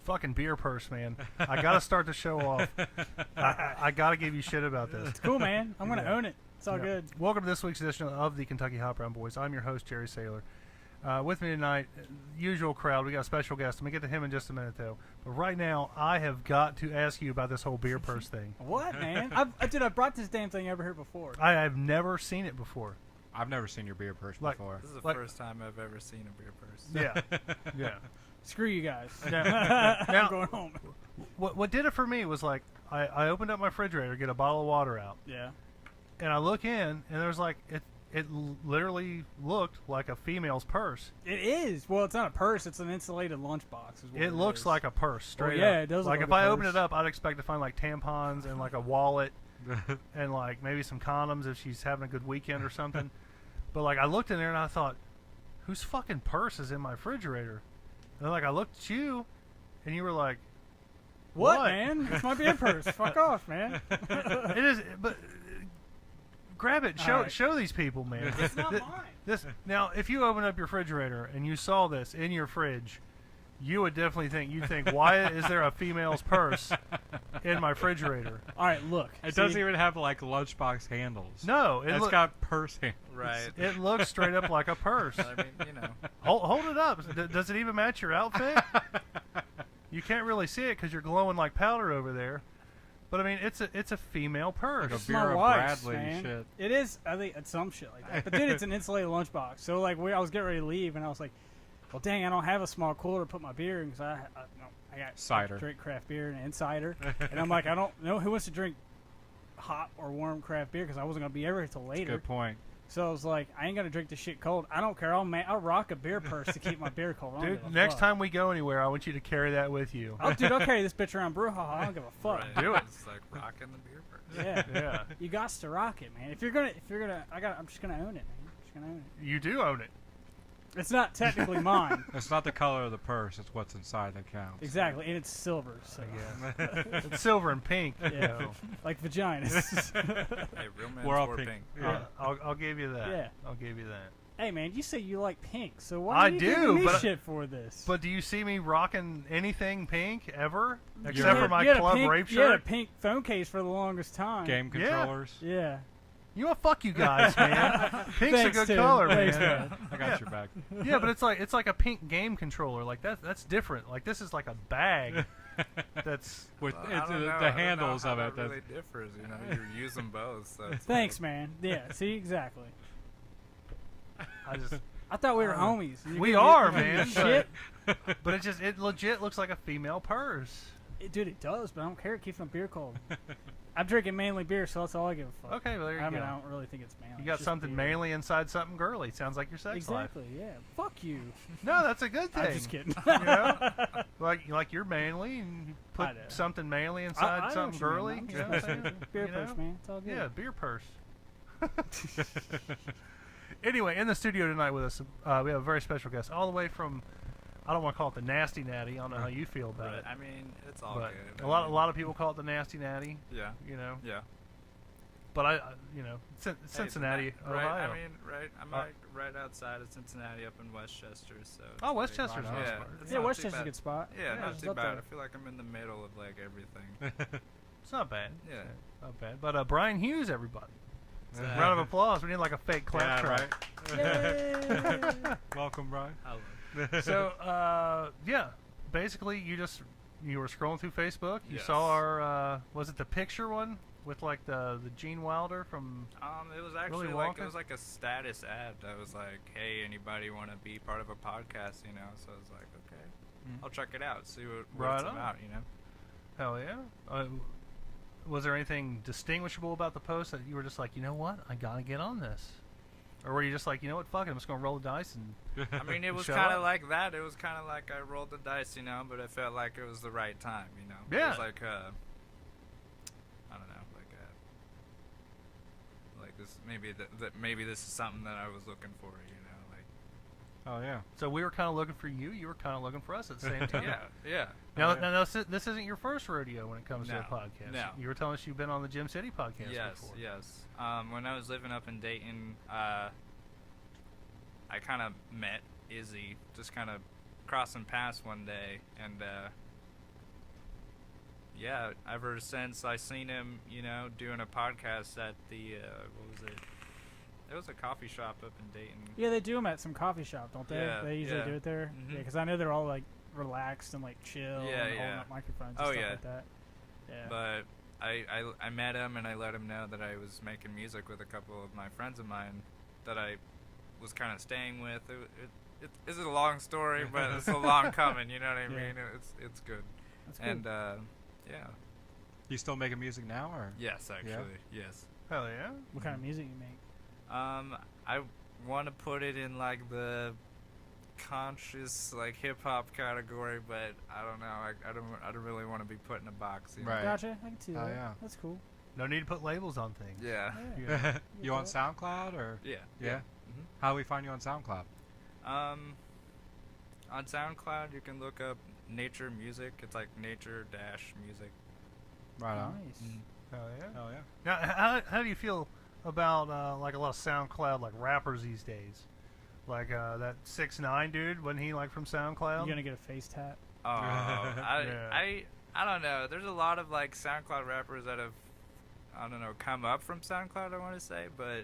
Fucking beer purse, man. I gotta start the show off. I gotta give you shit about this. It's cool, man. I'm gonna own it. It's all good. Welcome to this week's edition of the Kentucky Hot Brown Boys. I'm your host, Jerry Saylor. With me tonight, usual crowd. We got a special guest. I'm gonna get to him in just a minute, though. But right now, I have got to ask you about this whole beer purse thing. What, man? I brought this damn thing over here before. I have never seen it before. I've never seen your beer purse before. This is the first time I've ever seen a beer purse. Yeah, yeah. Screw you guys. Now, I'm going home. What did it for me was like I opened up my refrigerator, get a bottle of water out. Yeah. And I look in, and there's like it literally looked like a female's purse. It is. Well, it's not a purse. It's an insulated lunchbox. It looks like a purse, straight yeah, up. It does. Like look if like I a open purse. it up, I'd expect to find like tampons and like a wallet and like maybe some condoms if she's having a good weekend or something. But like I looked in there and I thought, whose fucking purse is in my refrigerator? And then like I looked at you, and you were like, What? Man? It's my beer purse. Fuck off, man. It is, but grab it. Show these people, man. It's not mine. This now, if you open up your refrigerator and you saw this in your fridge, you would definitely think, why is there a female's purse in my refrigerator? All right, look. It doesn't even have like lunchbox handles. No, it's got purse handles. Right. It looks straight up like a purse. I mean, you know. Hold it up. Does it even match your outfit? You can't really see it because you're glowing like powder over there. But I mean, it's a female purse. Like a It's Vera my wife's, Bradley man. shit. It is. I think it's some shit like that. But dude, it's an insulated lunchbox. So like, I was getting ready to leave, and I was like, well, dang, I don't have a small cooler to put my beer in because I got cider. Drink craft beer and cider, and I'm like, I don't know who wants to drink hot or warm craft beer because I wasn't gonna be ever till later. Good point. So I was like, I ain't gonna drink this shit cold. I don't care. I'll rock a beer purse to keep my beer cold. I don't give Dude, a next fuck. time we go anywhere, I want you to carry that with you. I'll carry this bitch around Brouhaha. I don't give a fuck. Right. Do it. It's like rocking the beer purse. Yeah, Yeah. you got to rock it, man. If you're gonna, I'm just gonna own it, man. I'm just gonna own it. You do own it. It's not technically mine. It's not the color of the purse; it's what's inside that counts. Exactly, and it's silver. So Yeah. It's silver and pink. yeah, You know. like vaginas. Hey, real men We're all wore pink. pink. Yeah, I'll give you that. Yeah. I'll give you that. Hey, man, you say you like pink, so why I are you do, giving me but- shit for this? But do you see me rocking anything pink ever, You except for had- my you had a club pink, rape You had a shirt? pink phone case for the longest time. Game Yeah. controllers. Yeah. You know what? Fuck you guys, man. Pink's Thanks, a good Tim. color, Thanks, man. man. I got your back. Yeah, but it's like a pink game controller. Like that's different. Like this is like a bag. That's With Well, it's, I don't know. the I don't know handles how of it. that really differs. You know, you use them both. So it's Thanks, like, man. Yeah. See, exactly. I just. I thought we were homies. You're We gonna are, give me man. Shit. But it legit looks like a female purse. Dude, it does, but I don't care. It keeps my beer cold. I'm drinking manly beer, so that's all I give a fuck. Okay, well there you I go. mean, I don't really think it's manly. You It's got just something beer. manly inside something girly. Sounds like your sex life. Exactly. Yeah. Fuck you. No, that's a good thing. I'm just kidding. You know? like you're manly and you put I know. something manly I inside know something what you mean. girly. I'm You just know what I'm messing saying? with you. Beer You purse, know? man. It's all good. Yeah, beer purse. Anyway, in the studio tonight with us, we have a very special guest, all the way from, I don't want to call it the Nasty Natty. I don't know how you feel about Right. it. I mean, it's all But good. a lot of people call it the Nasty Natty. Yeah. You know, Yeah. but Cincinnati, Hey, right. Ohio. I mean, right. I'm like right outside of Cincinnati, up in Westchester. So. it's Oh, like- Westchester's Right a on. nice Yeah. part. It's Yeah, not too Westchester's a bad. good spot. Yeah, I not just too love bad. that. I feel like I'm in the middle of like everything. It's not bad. Yeah. Not bad. But Brian Hughes, everybody. So- Round of applause. We need like a fake clap Yeah, track. right. Yay! Welcome, Brian. So, yeah, basically you were scrolling through Facebook. You Yes. saw our, was it the picture one with like the Gene Wilder from? It was actually Willy like Wonka? it was like a status ad that was like, "Hey, anybody want to be part of a podcast?" You know. So I was like, "Okay, I'll check it out, see what Right it's on. about." You know. Hell yeah. Was there anything distinguishable about the post that you were just like, you know what, I gotta get on this, or were you just like, you know what, fuck it, I'm just gonna roll the dice and? I mean, it was Show kind up. of like that. It was kind of like I rolled the dice, you know, but it felt like it was the right time, you know. Yeah. It was like, I don't know, like this. Maybe this is something that I was looking for, you know, like. Oh yeah. So we were kind of looking for you. You were kind of looking for us at the same time. Yeah. Now, this isn't your first rodeo when it comes to a No, podcast. no. You were telling us you've been on the Gym City podcast Yes, before. yes. When I was living up in Dayton, I kind of met Izzy, just kind of crossing paths one day, and yeah, ever since I seen him, you know, doing a podcast at the what was it? It was a coffee shop up in Dayton. Yeah, they do them at some coffee shop, don't they? Yeah, They usually yeah. do it there. Mhm. Yeah, because I know they're all like relaxed and like chill Yeah, and holding yeah. up microphones and Oh, stuff yeah. like that. Yeah. But I met him and I let him know that I was making music with a couple of my friends of mine that I was kind of staying with. It is a long story, but it's a long coming. You know what I Yeah. mean? It's good. That's cool. And yeah. You still making music now, or? Yes, actually. Yes. Hell yeah. What kind of music you make? I want to put it in like the conscious like hip hop category, but I don't know. I don't really want to be put in a box. You know? Right. Gotcha. I can see Oh, that. yeah. That's cool. No need to put labels on things. Yeah. Yeah. You on SoundCloud, or? Yeah. Yeah. Mhm. How do we find you on SoundCloud? On SoundCloud, you can look up Nature Music. It's like nature-music. Right on. Nice. Hell yeah. Oh yeah. Now, how do you feel about like a lot of SoundCloud like rappers these days? Like that 6ix9ine dude, wasn't he like from SoundCloud? You gonna get a face tat? Oh, Yeah. I don't know. There's a lot of like SoundCloud rappers that have, I don't know, come up from SoundCloud. I want to say, but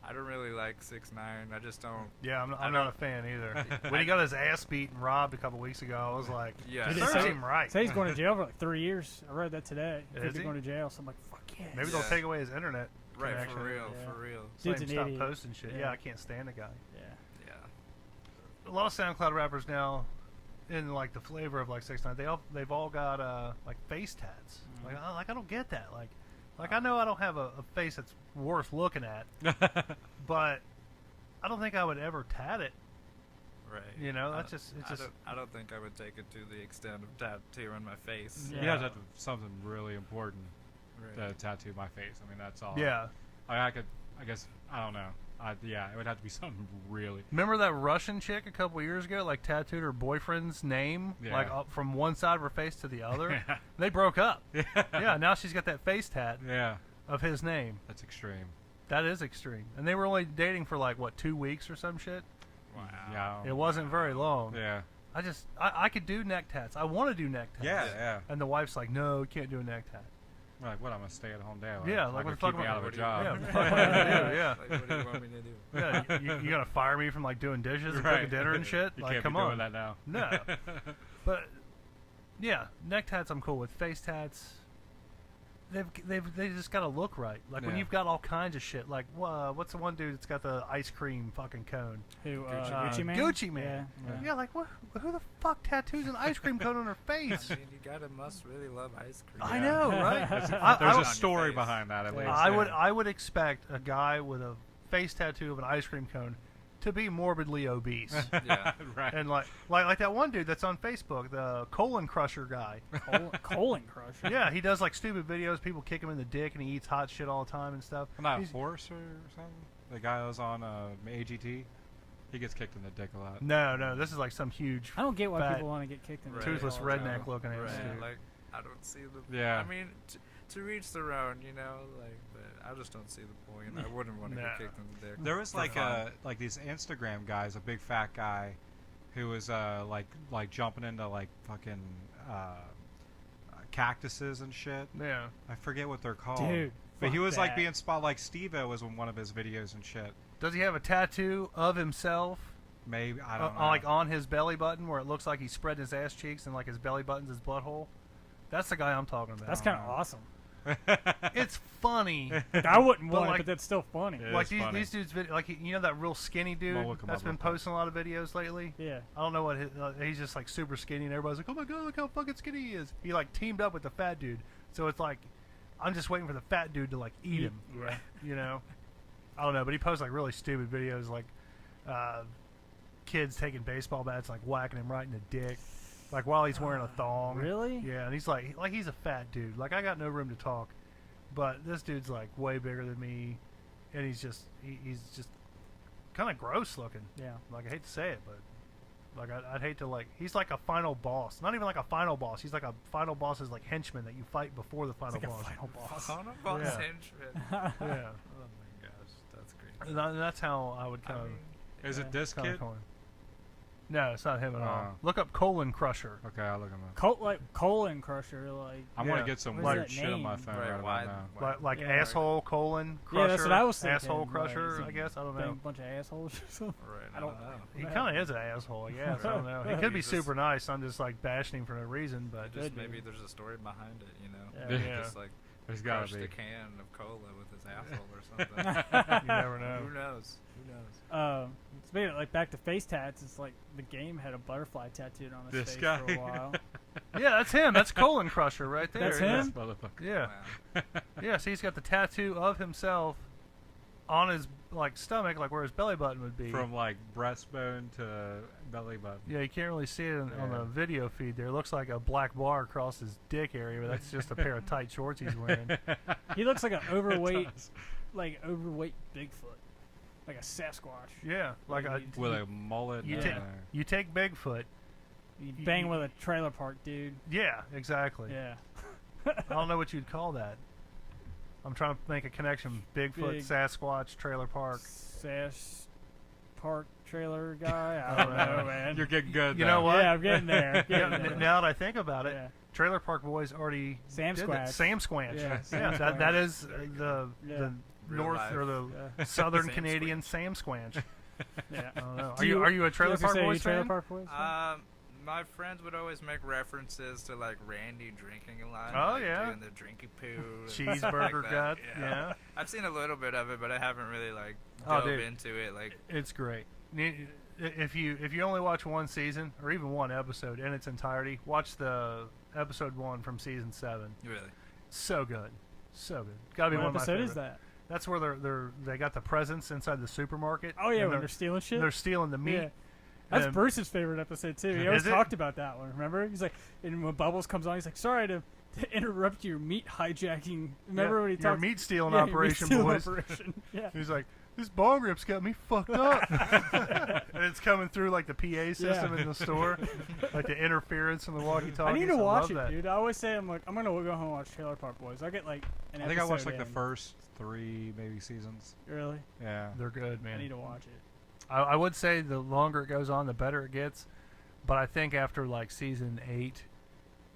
I don't really like 6ix9ine. I just don't. Yeah, I I'm not a fan either. When he got his ass beat and robbed a couple weeks ago, I was like, Yeah. He did serves say- him right. Say he's going to jail for like 3 years. I read that today. He Is could be he? going to jail. So I'm like, fuck yeah. Maybe Yeah. they'll take away his internet Right, connection. for real, Yeah. for real. So Dude's him an stop idiot. posting shit. Yeah. Yeah, I can't stand the guy. Yeah. Yeah. A lot of SoundCloud rappers now, in like the flavor of like 6ix9ine, they've all got like face tats. Mhm. Like I don't get that. Like I know I don't have a face that's worth looking at, but I don't think I would ever tat it. Right. You know, I that's don't- just it's just I don't think I would take it to the extent of tattooing my face. Yeah. You have to have something really important Right. to tattoo my face. I mean, that's all. yeah. I guess I don't know. Yeah, it would have to be something really. Remember that Russian chick a couple years ago, like tattooed her boyfriend's name Yeah. like up from one side of her face to the other? Yeah. They broke up. Yeah. Yeah, now she's got that face tat Yeah. of his name. That's extreme. That is extreme. And they were only dating for like what, 2 weeks or some shit? Wow. Yeah. It wasn't very long. Yeah. I could do neck tats. I want to do neck tats. Yeah. Yeah. And the wife's like, no, you can't do a neck tat. We're like, what? I'm a stay-at-home dad. Yeah, like like, what what the fuck keep me am I- out of a what do you- job. Yeah, what the fuck am I gonna do? Yeah. Like, what do you want me to do? Yeah, you gonna fire me from like doing dishes and Right. cooking dinner and shit? You Like, can't come be doing on. that now. No. But yeah, neck tats I'm cool with. Face tats, they just gotta look right. Like when Yeah. you've got all kinds of shit. Like what's the one dude that's got the ice cream fucking cone? Who? Gucci Gucci Man. Gucci Man. Yeah. Yeah, like what? Who the fuck tattoos an ice cream cone on her face? I mean, you must really love ice cream. I Yeah. know, right? There's I a would- story face. behind that, at Yeah. least. I would expect a guy with a face tattoo of an ice cream cone to be morbidly obese. Yeah. Right. And like that one dude that's on Facebook, the colon crusher guy. Colon Crush. Yeah, he does like stupid videos. People kick him in the dick, and he eats hot shit all the time and stuff. Not He's- horse or something. The guy that was on AGT. He gets kicked in the dick a lot. No, this is like some huge I don't get why fat, people want to get kicked in the Right. dick toothless all the time. redneck looking ass Right. dude. Like, I don't see the. Yeah. I mean, to reach their own, you know, like, but I just don't see the point. I wouldn't want to Nah. get kicked in the dick. There was for like fun. like these Instagram guys, a big fat guy, who was like jumping into like fucking cactuses and shit. Yeah. I forget what they're called. Dude, but he fuck was like that. being spot like Steve-O was in one of his videos and shit. Does he have a tattoo of himself? Maybe I don't know. Like on his belly button, where it looks like he's spreading his ass cheeks, and like his belly button's his butthole? That's the guy I'm talking about. That's kind of awesome. It's funny. I wouldn't But want like- it, but that's still funny. Yeah. Like It's funny. these dudes, like you know that real skinny dude I'll look him that's up been real quick. posting a lot of videos lately. Yeah. I don't know what he's just like super skinny, and everybody's like, "Oh my god, look how fucking skinny he is." He like teamed up with the fat dude, so it's like I'm just waiting for the fat dude to like eat him. Yeah. You know, I don't know, but he posts like really stupid videos, like kids taking baseball bats, like whacking him right in the dick, like while he's wearing a thong. Really? Yeah, and he's like he's a fat dude. Like I got no room to talk, but this dude's like way bigger than me, and he's just kind of gross looking. Yeah. Like I hate to say it, but like I'd hate to like he's like a final boss. Not even like a final boss. He's like a final boss's like henchman that you fight before the final It's like boss. a final boss. Final boss Yeah. henchman. Yeah, Oh my gosh, that's crazy. and that's how I would kind I of mean, Is it this kind kid? of coin. No, it's not him at all. Oh. Look up Colon Crusher. Okay, I'll look him up. Like colon crusher, like. I Yeah. want to get some What is weird that shit on my name? phone Right, right why- about now. why- Like Yeah, asshole colon crusher. Yeah, that's what I was thinking. Asshole like, crusher, is he I guess. I don't bang know. a bunch of assholes or something. Right. I don't know. He kind of is an asshole, I guess. I don't know. He could be He's super nice. I'm just like bashing him for no reason, but Just Could be. maybe there's a story behind it, you know. Yeah. Yeah. Just like There's crushed gotta a be. can of cola with his asshole or something. you never know. Who knows? Who knows? Speaking of, like back to face tats, it's like the game had a butterfly tattooed on his This face guy. for a while. Yeah, that's him. That's Colon Crusher right there. That's yeah. him? Motherfucker. Yeah. Wow. Yeah, so he's got the tattoo of himself on his like stomach, like where his belly button would be. From like breastbone to belly button. Yeah, you can't really see it on Yeah. the video feed there. It looks like a black bar across his dick area, but that's just a pair of tight shorts he's wearing. He looks like an overweight, It does. overweight Bigfoot, like a Sasquatch. Yeah, like a, With a mullet. you, and take, a- you take Bigfoot. You bang with a trailer park dude. Yeah, exactly. Yeah. I don't know what you'd call that. I'm trying to make a connection. Bigfoot, Big- Sasquatch, trailer park. Sash park trailer guy. I don't know, man. You're getting good. You know though. what? Yeah, I'm getting there. Yeah, Getting there. now that I think about it, Yeah. Trailer Park Boys already Sam did Squatch. that. Sam Squanch. Yeah, Sam Yeah, Squanch. that is the Yeah. Real north life. or the Yeah. southern Sam Canadian Sam Squanch. Yeah. I don't know. Do Are you a Trailer I was gonna Park say, you Boys Trailer fan? Park Boys fan? My friends would always make references to like Randy drinking a lot. Oh, like, yeah. doing the drinky poo, and Cheeseburger stuff like that. gut. Yeah. I've seen a little bit of it, but I haven't really like Oh, dove dude. into it. Like, It's great. If you only watch one season or even one episode in its entirety, watch the episode 1 from season 7. really. So good, so good. Gotta be What one of my episode favorite. is that? That's where they got the presents inside the supermarket. Oh yeah, and when they're stealing shit. they're stealing the meat. Yeah. That's and- Bruce's favorite episode too. He always Is it? talked about that one. Remember? He's like, and when Bubbles comes on, he's like, "Sorry to interrupt your meat hijacking." Remember Yeah, when he your talked? meat stealing Yeah, your operation, meat stealing boys. operation. Yeah. He's like, this bong rip's got me fucked up. And it's coming through like the PA system in the store, like the interference from the walkie-talkie. I need to watch love it, that. dude. I always say I'm gonna go home and watch Trailer Park Boys. I get like an I think I watched like episode the in. first 3 maybe seasons. Really? Yeah. They're good, I man. need to watch it. I would say the longer it goes on, the better it gets. But I think after like season 8,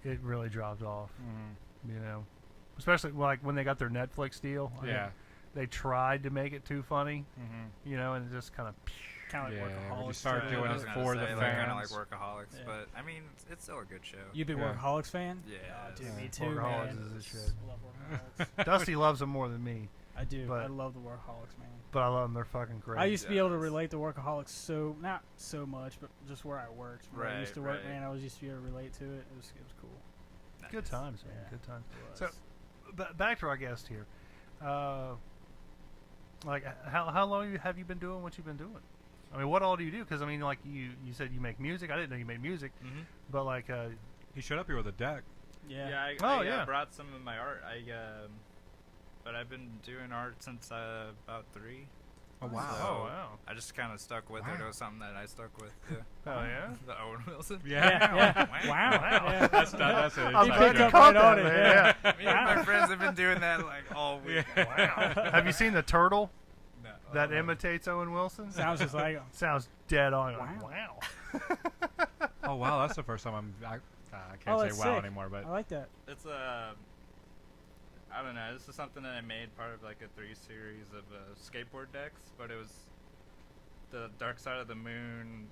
it really dropped off. Mhm. You know, especially like when they got their Netflix deal. I Yeah. think they tried to make it too funny. Mm-hmm. You know, and it just kind of. Kind of like Yeah, Workaholics. when you start too. doing I it was gonna for the say, like, kind of fans. like Workaholics, Yeah. but I mean, it's still a good show. You big Yeah. Workaholics fan? Yeah, Oh, dude, Yeah. me too, Workaholics man. is the shit. Love Workaholics. Dusty loves them more than me, I do. But- I love the Workaholics, man. but I love them. They're fucking great. I used to be able to Yes. relate to Workaholics not so much, but just where I worked. Where I used to Right, work, right. man, I was used to be able to relate to it. It was cool. Good Nice. times, man. Yeah. Good times. It So, was. back to our guest here. Like, how long have you been doing what you've been doing? I mean, what all do you do? Because I mean, like you said you make music. I didn't know you made music, Mm-hmm. but like, He showed up here with a deck. Yeah. I, Oh, yeah. brought some of my art. But I've been doing art since about 3. Oh wow. So- oh wow, I just kind of stuck with it. It Wow. was something that I stuck with. Yeah. oh yeah. The Owen Wilson. Yeah. Yeah. Wow. Wow. Wow. Yeah. That's an I'm inside glad glad you you joke. caught right on that, it, man. yeah. Me and my friends have been doing that like all week. Wow. Have you seen the turtle No. that imitates Owen Wilson? Sounds just like him. Sounds dead on. Wow. Wow. Oh wow, that's the first time I can't Oh, say that's wow sick. anymore, but I like that. It's I don't know. This is something that I made part of like a 3 series of skateboard decks, but it was the Dark Side of the Moon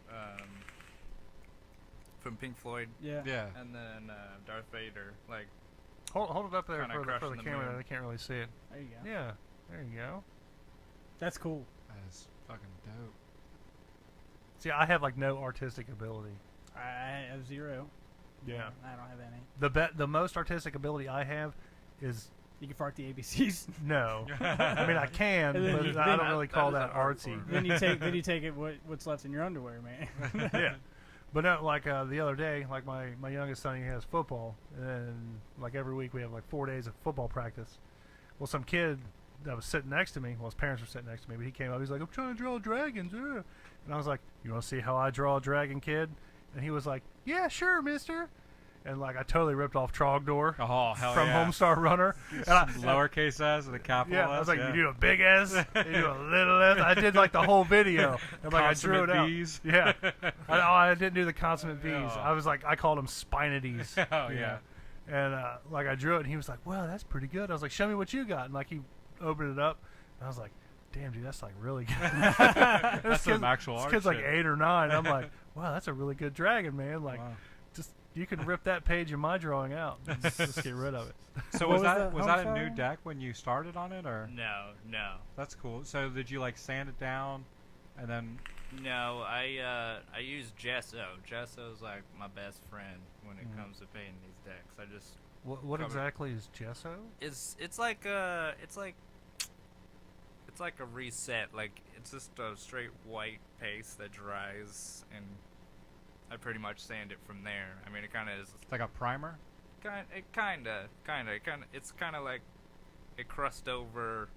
from Pink Floyd, Yeah. yeah. and then Darth Vader. Like, Hold it up there Kinda for the crushing the camera. moon. They can't really see it. There you go. Yeah. There you go. That's cool. That is fucking dope. See, I have like no artistic ability. I have 0. Yeah. I don't have any. The most artistic ability I have is You can fart the ABCs. no. I mean, I can, And then but you- I then- don't really That call is that an art artsy. form. then you take it what's left in your underwear, man. Yeah. But no, like the other day, like my youngest son, he has football, and like every week we have like 4 days of football practice. Well, some kid that was sitting next to me, well, his parents were sitting next to me, but he came up, he's like, I'm trying to draw dragons, and I was like, you want to see how I draw a dragon, kid? And he was like, yeah, sure, mister. and like I totally ripped off Trogdor Oh, hell from yeah. Homestar Runner. And I, Lowercase s and a capital yeah, S. I was like, yeah. you do a big S, you do a little S. I did like the whole video. And like I drew it out. B's. Yeah, I didn't do the consummate V's. Oh. I was like, I called them Spinities. Oh, yeah. And like I drew it, and he was like, "Wow, that's pretty good." I was like, "Show me what you got." And like he opened it up, and I was like, "Damn, dude, that's like really good." That's some actual this art kid's like shit. 8 or 9. I'm like, "Wow, that's a really good dragon, man." Like, Wow. just you can rip that page of my drawing out, and just get rid of it. So What was was that the was that a Homestar new one? deck when you started on it, or No. that's cool? So did you like sand it down, and then No, I use gesso. Gesso's like my best friend when it comes to painting these decks. I just What Cover. exactly is gesso? it's like a reset. Like it's just a straight white paste that dries, and I pretty much sand it from there. I mean, it kind of is it's like a primer? it's kind of like it crust over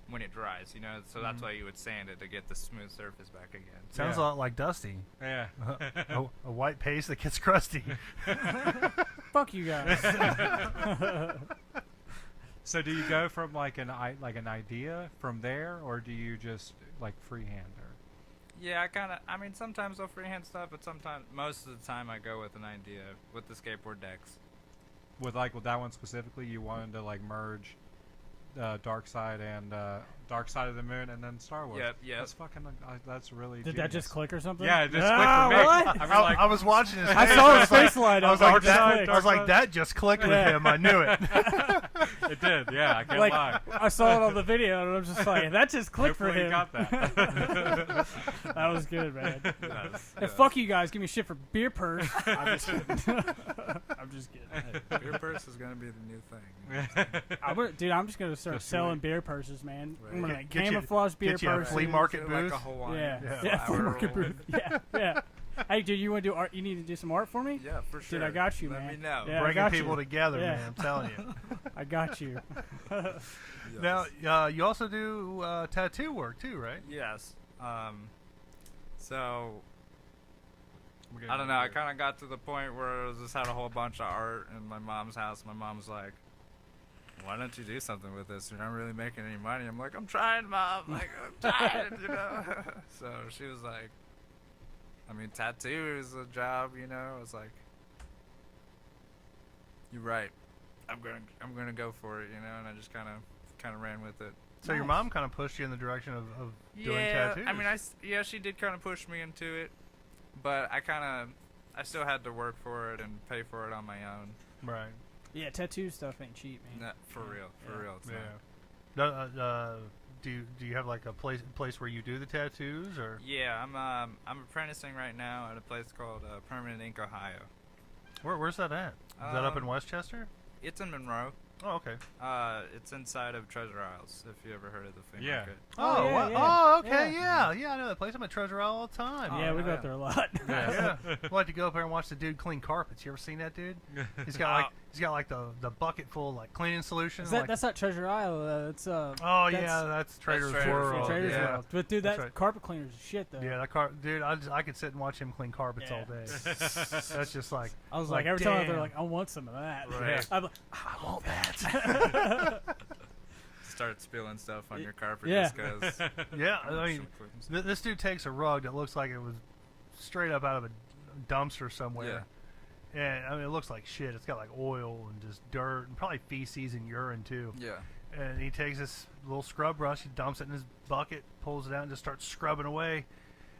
when it dries, you know. So that's why you would sand it to get the smooth surface back again. Sounds Yeah. a lot like Dusty. Yeah. A white paste that gets crusty. Fuck you guys. So do you go from like an idea from there, or do you just like freehand? Or Yeah, I mean, sometimes I'll freehand stuff, but sometimes, most of the time, I go with an idea with the skateboard decks. with that one specifically, you wanted to like merge Dark Side and Dark Side of the Moon, and then Star Wars. Yep. That's fucking. That's really. Did that just genius. click or something? Yeah, it just Ah, clicked for me. what? I mean, like, I was watching his I face. saw was his like- face light I up. was like, Dark Side. I was like, that just clicked with Yeah. him. I knew it. it did. Yeah, I can't Like, lie. I saw it on the video, and I'm just like, that just clicked for Hopefully him. you got that. That was good, man. Yes, And fuck you guys, give me shit for beer purse. I'm just kidding. I'm just kidding. Beer purse is gonna be the new thing. Dude, I'm just gonna start Just selling wait. beer purses, man. Right. I'm gonna Get you- camouflage beer get you a purses. flea market Like booth. a Hawaiian Yeah, flea flower market roll. booth. Yeah. Hey, dude, you want to do art? You need to do some art for me? Yeah, for sure. Dude, I got you, Let man. me know. Yeah, I Bringing got people you. together, Yeah. man. I'm telling you. I got you. Now, you also do tattoo work too, right? Yes. So I don't know. I kind of got to the point where I just had a whole bunch of art in my mom's house. My mom's like, "Why don't you do something with this? You're not really making any money." I'm like, "I'm trying, Mom. Like, I'm trying, you know." So she was like, "I mean, tattoo is a job, you know." I was like, "You're right. I'm gonna go for it, you know." And I just kind of ran with it. So your Nice. mom kind of pushed you in the direction of doing tattoos. I mean, she did kind of push me into it, but I still had to work for it and pay for it on my own. right. Yeah, tattoo stuff ain't cheap, man. Not for real, it's Yeah. not. Do you have like a place where you do the tattoos or? Yeah, I'm apprenticing right now at a place called Permanent Ink, Ohio. Where's that at? Is that up in Westchester? It's in Monroe. Oh, okay. It's inside of Treasure Isles. If you ever heard of the flea Yeah. market. Oh, yeah, what? yeah. Oh, okay, Yeah. yeah, I know that place. I'm at Treasure Isle all the time. Yeah, we go yeah. up there a lot. Yeah. I like to go up there and watch the dude clean carpets. You ever seen that dude? He's got like the bucket full of like cleaning solution. Is that, like, that's not Treasure Isle. It's oh that's yeah, that's Trader's Trader's World. World, Trader's yeah. World. But dude, That's that right. carpet cleaner's shit though. Yeah, dude, I could sit and watch him clean carpets all day. That's just like I was like, like every time they're damn. like, I want some of that. Right. I'm like, I want that. Start spilling stuff on your carpet Yeah. just because. Yeah, I mean, this dude takes a rug that looks like it was straight up out of a dumpster somewhere. And I mean, it looks like shit. It's got like oil and just dirt and probably feces and urine too. Yeah. And he takes this little scrub brush, he dumps it in his bucket, pulls it out, and just starts scrubbing away.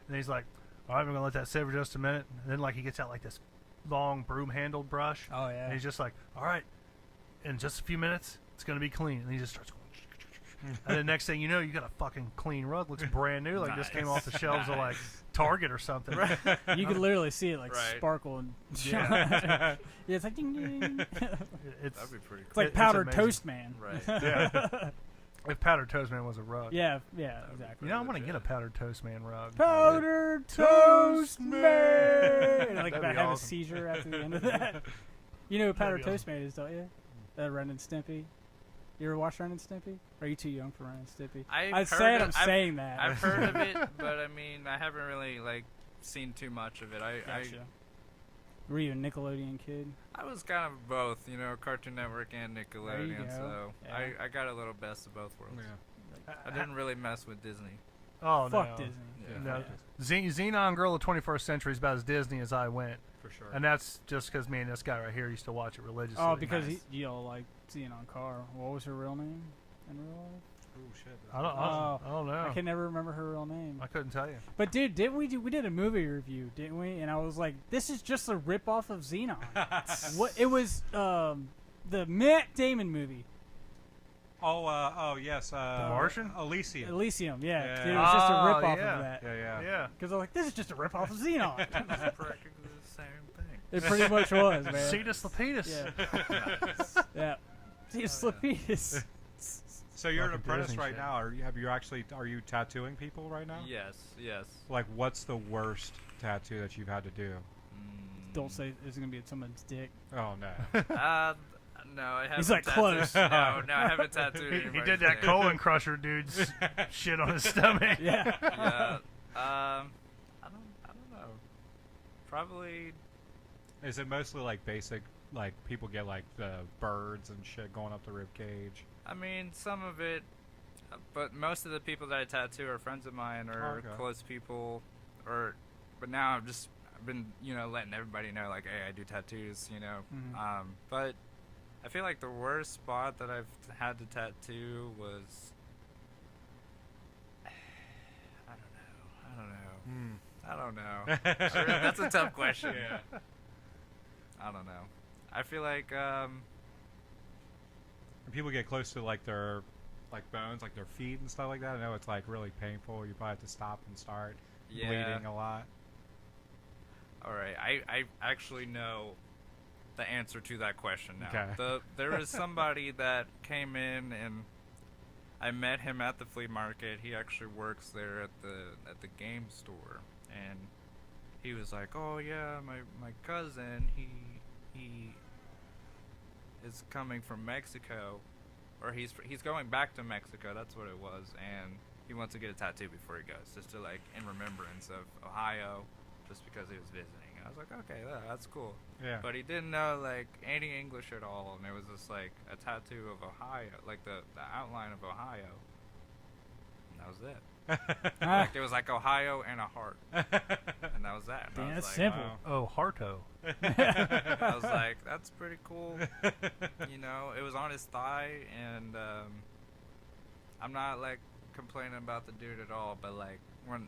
And he's like, "All right, I'm gonna let that sit for just a minute." And then like he gets out like this long broom-handled brush, oh and yeah. he's just like, "All right, in just a few minutes, it's gonna be clean." And he just starts going. And the next thing you know, you got a fucking clean rug. Looks brand new, like just came off the shelves of like Target or something. You can literally see it like Right. sparkle and Yeah. yeah, it's like ding ding. It's That'd be pretty It's cool. like It's powdered amazing. toast man. Right. yeah. If Powdered Toast Man was a rug. Yeah, exactly. You know, I want to get a Powdered Toast Man rug. Powdered toast man. And like That'd about be have a awesome. seizure after the end of that. You know who Powdered be Toast Man is, don't you? Ren and Stimpy. You ever watch Ren and Stimpy? Or are you too young for Ren and Stimpy? I'm saying that. I've heard of it, but I mean, I haven't really like seen too much of it. Gotcha. Were you a Nickelodeon kid? I was kind of both, you know, Cartoon Network and Nickelodeon, go. so Yeah. I got a little best of both worlds. Yeah. I didn't really mess with Disney. Oh Fuck no. Disney. Yeah. No. Xenon Girl of the 21st Century is about as Disney as I went, For sure. and that's just because me and this guy right here used to watch it religiously. Oh, because Nice. you all like seeing on Carr. What was her real name in real life? Oh shit. I don't know. I can never remember her real name. I couldn't tell you. But dude, we did a movie review, didn't we? And I was like, this is just a rip off of Xenon. What it was the Matt Damon movie. Oh yes. The Martian? Elysium. Elysium, yeah. Yeah. Dude, it was just a Oh, rip off yeah. of that. Yeah. Yeah. Because I was like, this is just a rip off of Xenon. Practically the same thing. It pretty much was, man. Cetus Lapidus. Yeah. Yeah. See, it's Lapidus. So you're an Fucking apprentice Disney right shit. now. Are you tattooing people right now? Yes, yes. Like, what's the worst tattoo that you've had to do? Don't say it's going to be at someone's dick. Oh no. No, I haven't. He's like, tattooed- close. No, I haven't tattooed. He anybody's did that dick. colon crusher dude's shit on his stomach. Yeah. Yeah. I don't know. Probably. Is it mostly like basic, like people get like the birds and shit going up the rib cage? I mean, some of it, but most of the people that I tattoo are friends of mine or Okay. close people, but now I've been, you know, letting everybody know, like, hey, I do tattoos, you know. Mhm. But I feel like the worst spot that I've had to tattoo was, I don't know. That's a tough question. Yeah. I don't know. I feel like, When people get close to like their like bones, like their feet and stuff like that, I know it's like really painful. You probably have to stop and start yeah. bleeding a lot. All right, I actually know the answer to that question now. Okay. There is somebody that came in and I met him at the flea market. He actually works there at the game store, and he was like, "Oh yeah, my cousin, he is coming from Mexico, or he's going back to Mexico. That's what it was, and he wants to get a tattoo before he goes, just to like in remembrance of Ohio." Just because he was visiting. I was like, okay, that's cool. Yeah. But he didn't know like any English at all, and it was just like a tattoo of Ohio, like the outline of Ohio. And that was it. Like it was like Ohio and a heart, and that was that. And I Damn, was that's like, simple. Oh, Harto. I was like, that's pretty cool. You know, it was on his thigh, and I'm not like complaining about the dude at all, but like when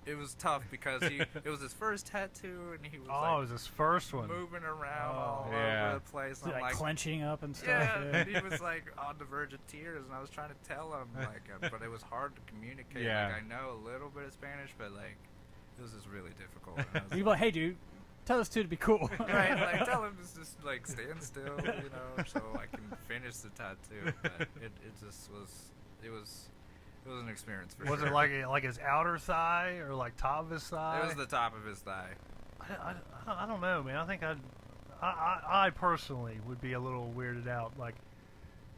it was tough because it was his first tattoo, and he was Oh, it like was his first one. moving around Oh, all yeah. over the place. Like, I'm like, clenching up and stuff. yeah, Yeah. and he was like on the verge of tears, and I was trying to tell him like, but it was hard to communicate. Yeah. Like I know a little bit of Spanish, but like it was just really difficult. And I was You'd be like, hey, dude, tell us two to be cool. right, like tell him to just like stand still, you know, so I can finish the tattoo. But it just was it was an experience for Was sure. it like his outer thigh or like top of his thigh? It was the top of his thigh. I don't know, man. I think I personally would be a little weirded out, like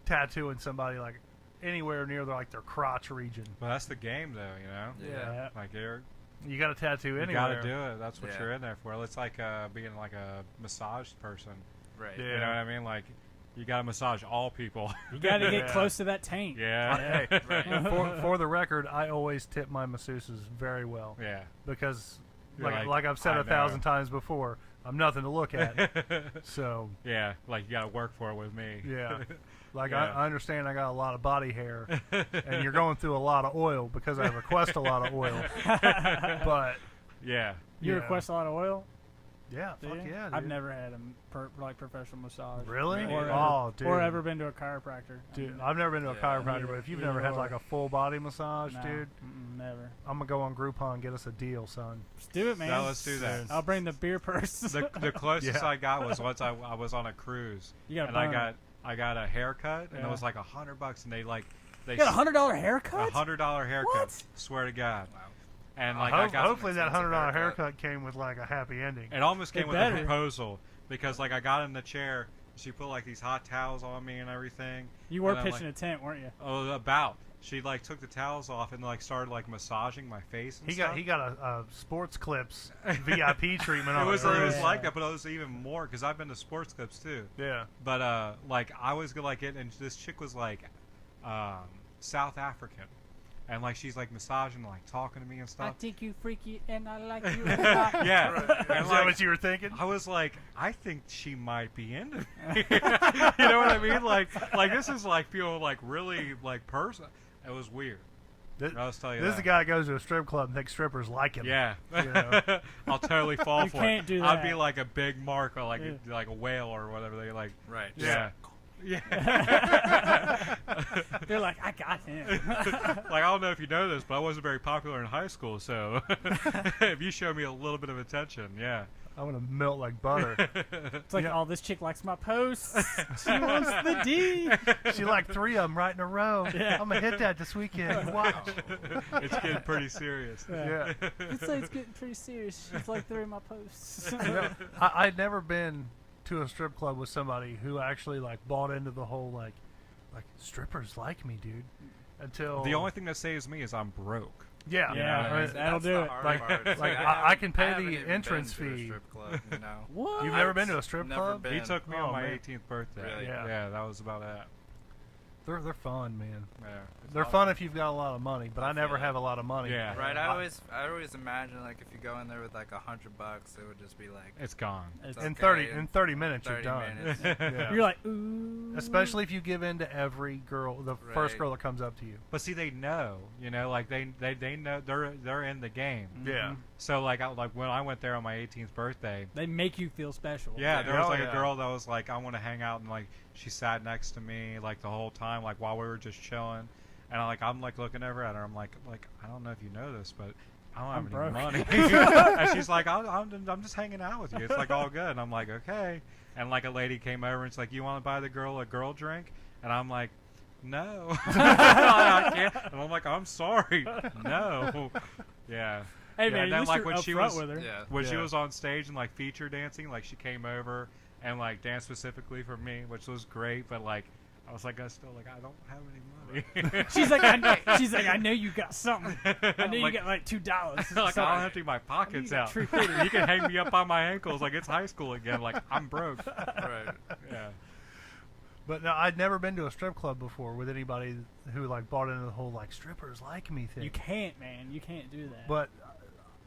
tattooing somebody like anywhere near like their crotch region. Well, that's the game, though. You know. Yeah. Like You got to tattoo you anywhere. got to do it. That's what Yeah. you're in there for. It's like being like a massage person. Right. Yeah. You know what I mean? Like you got to massage all people. You got to get Yeah. close to that taint. Yeah. Hey, Right. for the record, I always tip my masseuses very well Yeah. because, You're like I've said I 1,000 know. times before, I'm nothing to look at. So Yeah, like you got to work for it with me. yeah, like Yeah. I understand I got a lot of body hair, and you're going through a lot of oil because I request a lot of oil. But Yeah. You yeah. request a lot of oil? yeah, Do fuck you? yeah, dude. I've never had a professional massage. Really? Me Or neither. ever, Oh, dude. or ever been to a chiropractor. Dude, I've never been to a Yeah. chiropractor, Neither. but if you've Either never had or. like a full body massage, No, dude, never. I'm gonna go on Groupon and get us a deal, son. Let's do it, man. Now let's do that. I'll bring the beer purse. The closest Yeah. I got was once I was on a cruise You got a and I boner. got a haircut and Yeah. it was like $100 and they You got a $100 haircut? $100 haircut. What? Swear to God. Wow. And like I got Hopefully that expensive $100 haircut. haircut came with like a happy ending. it almost came It with better. a proposal because like I got in the chair. She put like these hot towels on me and everything. You were and I'm pitching like, a tent, weren't you? Oh, about. she like took the towels off and like started like massaging my face. And He got a sports clips VIP treatment on it was Yeah. like that, but it was even more because I've been to sports clips too. Yeah. But like I was like it, and this chick was like South African, and like she's like massaging, like talking to me and I stuff. think you freaky and I like you. Yeah, Is and that like, what you were thinking? I was like, I think she might be into me. You know what I mean? Like this is like feel like really like personal. It was weird. This, I'll just tell you this is that. the guy that goes to a strip club and thinks strippers like him. Yeah, You know? I'll totally fall You for can't it. do I'd be that. like a big mark or like Yeah. like a whale or whatever they like. Right. Yeah. Yeah. They're like, I got him. Like I don't know if you know this, but I wasn't very popular in high school. So if you show me a little bit of attention, yeah. I'm gonna melt like butter. It's like, oh, this chick likes my posts. She wants the D. She like 3 of them right in a row. Yeah. I'm gonna hit that this weekend. Wow. It's getting pretty serious. Yeah. It's like it's getting pretty serious. She's like through my posts. You know, I'd never been to a strip club with somebody who actually like bought into the whole like strippers like me, dude. Until The only thing that saves me is I'm broke. yeah, Yeah, right. that'll That's do the it. hard Like- part. It's like, I I can pay haven't the even been entrance to a fee. strip club, you know. What? You've never been to a strip Never club? been. He took me Oh, on my man. 18th birthday. Really? Yeah. that was about it. They're fun, man. Yeah, it's They're all- fun if you've got a lot of money, but I never feel it. have a lot of money. Yeah. Right, I always imagine like if you go in there with like $100, it would just be like It's gone. It's- In okay, 30 minutes 30 you're done. minutes. Yeah. You're like, ooh. Especially if you give in to every girl, the first Right. girl that comes up to you. But see, they know, you know, like they know they're in the game. Yeah. So like when I went there on my 18th birthday, They make you feel special. yeah, there was Oh, like yeah. a girl that was like, I want to hang out, and like she sat next to me like the whole time, like while we were just chilling, and I'm like looking over at her, I'm like I don't know if you know this, but I don't I'm have broke. any money. And she's like, I'm just hanging out with you. It's like all good. And I'm like, okay. And like a lady came over and she's like, you want to buy the girl a girl drink? And I'm like, no. I can't. And I'm like, I'm sorry. No. Yeah. Hey Yeah, man, and at then, least like, you're when upfront she was- with her. yeah. When she Yeah. was on stage and like feature dancing, like she came over and like danced specifically for me, which was great. But like, I was like, I don't have any money. She's like, I know you got something. I know you Like- got like $2. Like I don't empty my pockets got out. true You can hang me up on my ankles like it's high school again. Like I'm broke. Right. Yeah. But no, I'd never been to a strip club before with anybody who like bought into the whole like strippers like me thing. You can't, man. You can't do that. But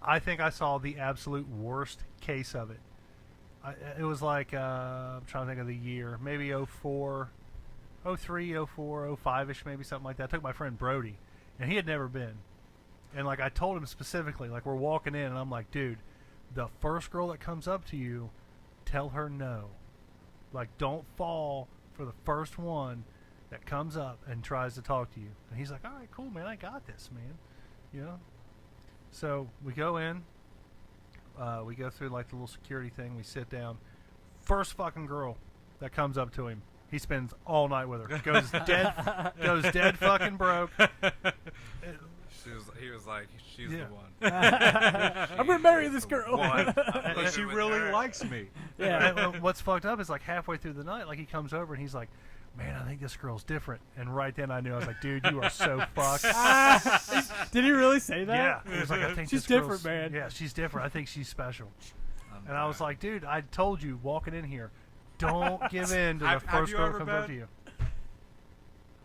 I think I saw the absolute worst case of it. It was like I'm trying to think of the year, maybe 04, 03, 04, 05ish, maybe something like that. I took my friend Brody, and he had never been. And like I told him specifically, like we're walking in, and I'm like, dude, the first girl that comes up to you, tell her no. Like don't fall for the first one that comes up and tries to talk to you. And he's like, all right, cool, man, I got this, man. You know. So we go in. We go through like the little security thing. We sit down. First fucking girl that comes up to him, he spends all night with her. Goes dead fucking broke. He was like, she's Yeah. the one. I'm gonna marry She's this the girl. one. But she really likes me. Yeah. And what's fucked up is like halfway through the night, like he comes over and he's like, "Man, I think this girl's different." And right then I knew I was like, "Dude, you are so fucked." Did he really say that? Yeah, he was like, "I think She's this girl's- different, man. Yeah, she's different. I think she's special." And I was like, "Dude, I told you walking in here, don't give in to the Have first you girl ever that comes up been- to you."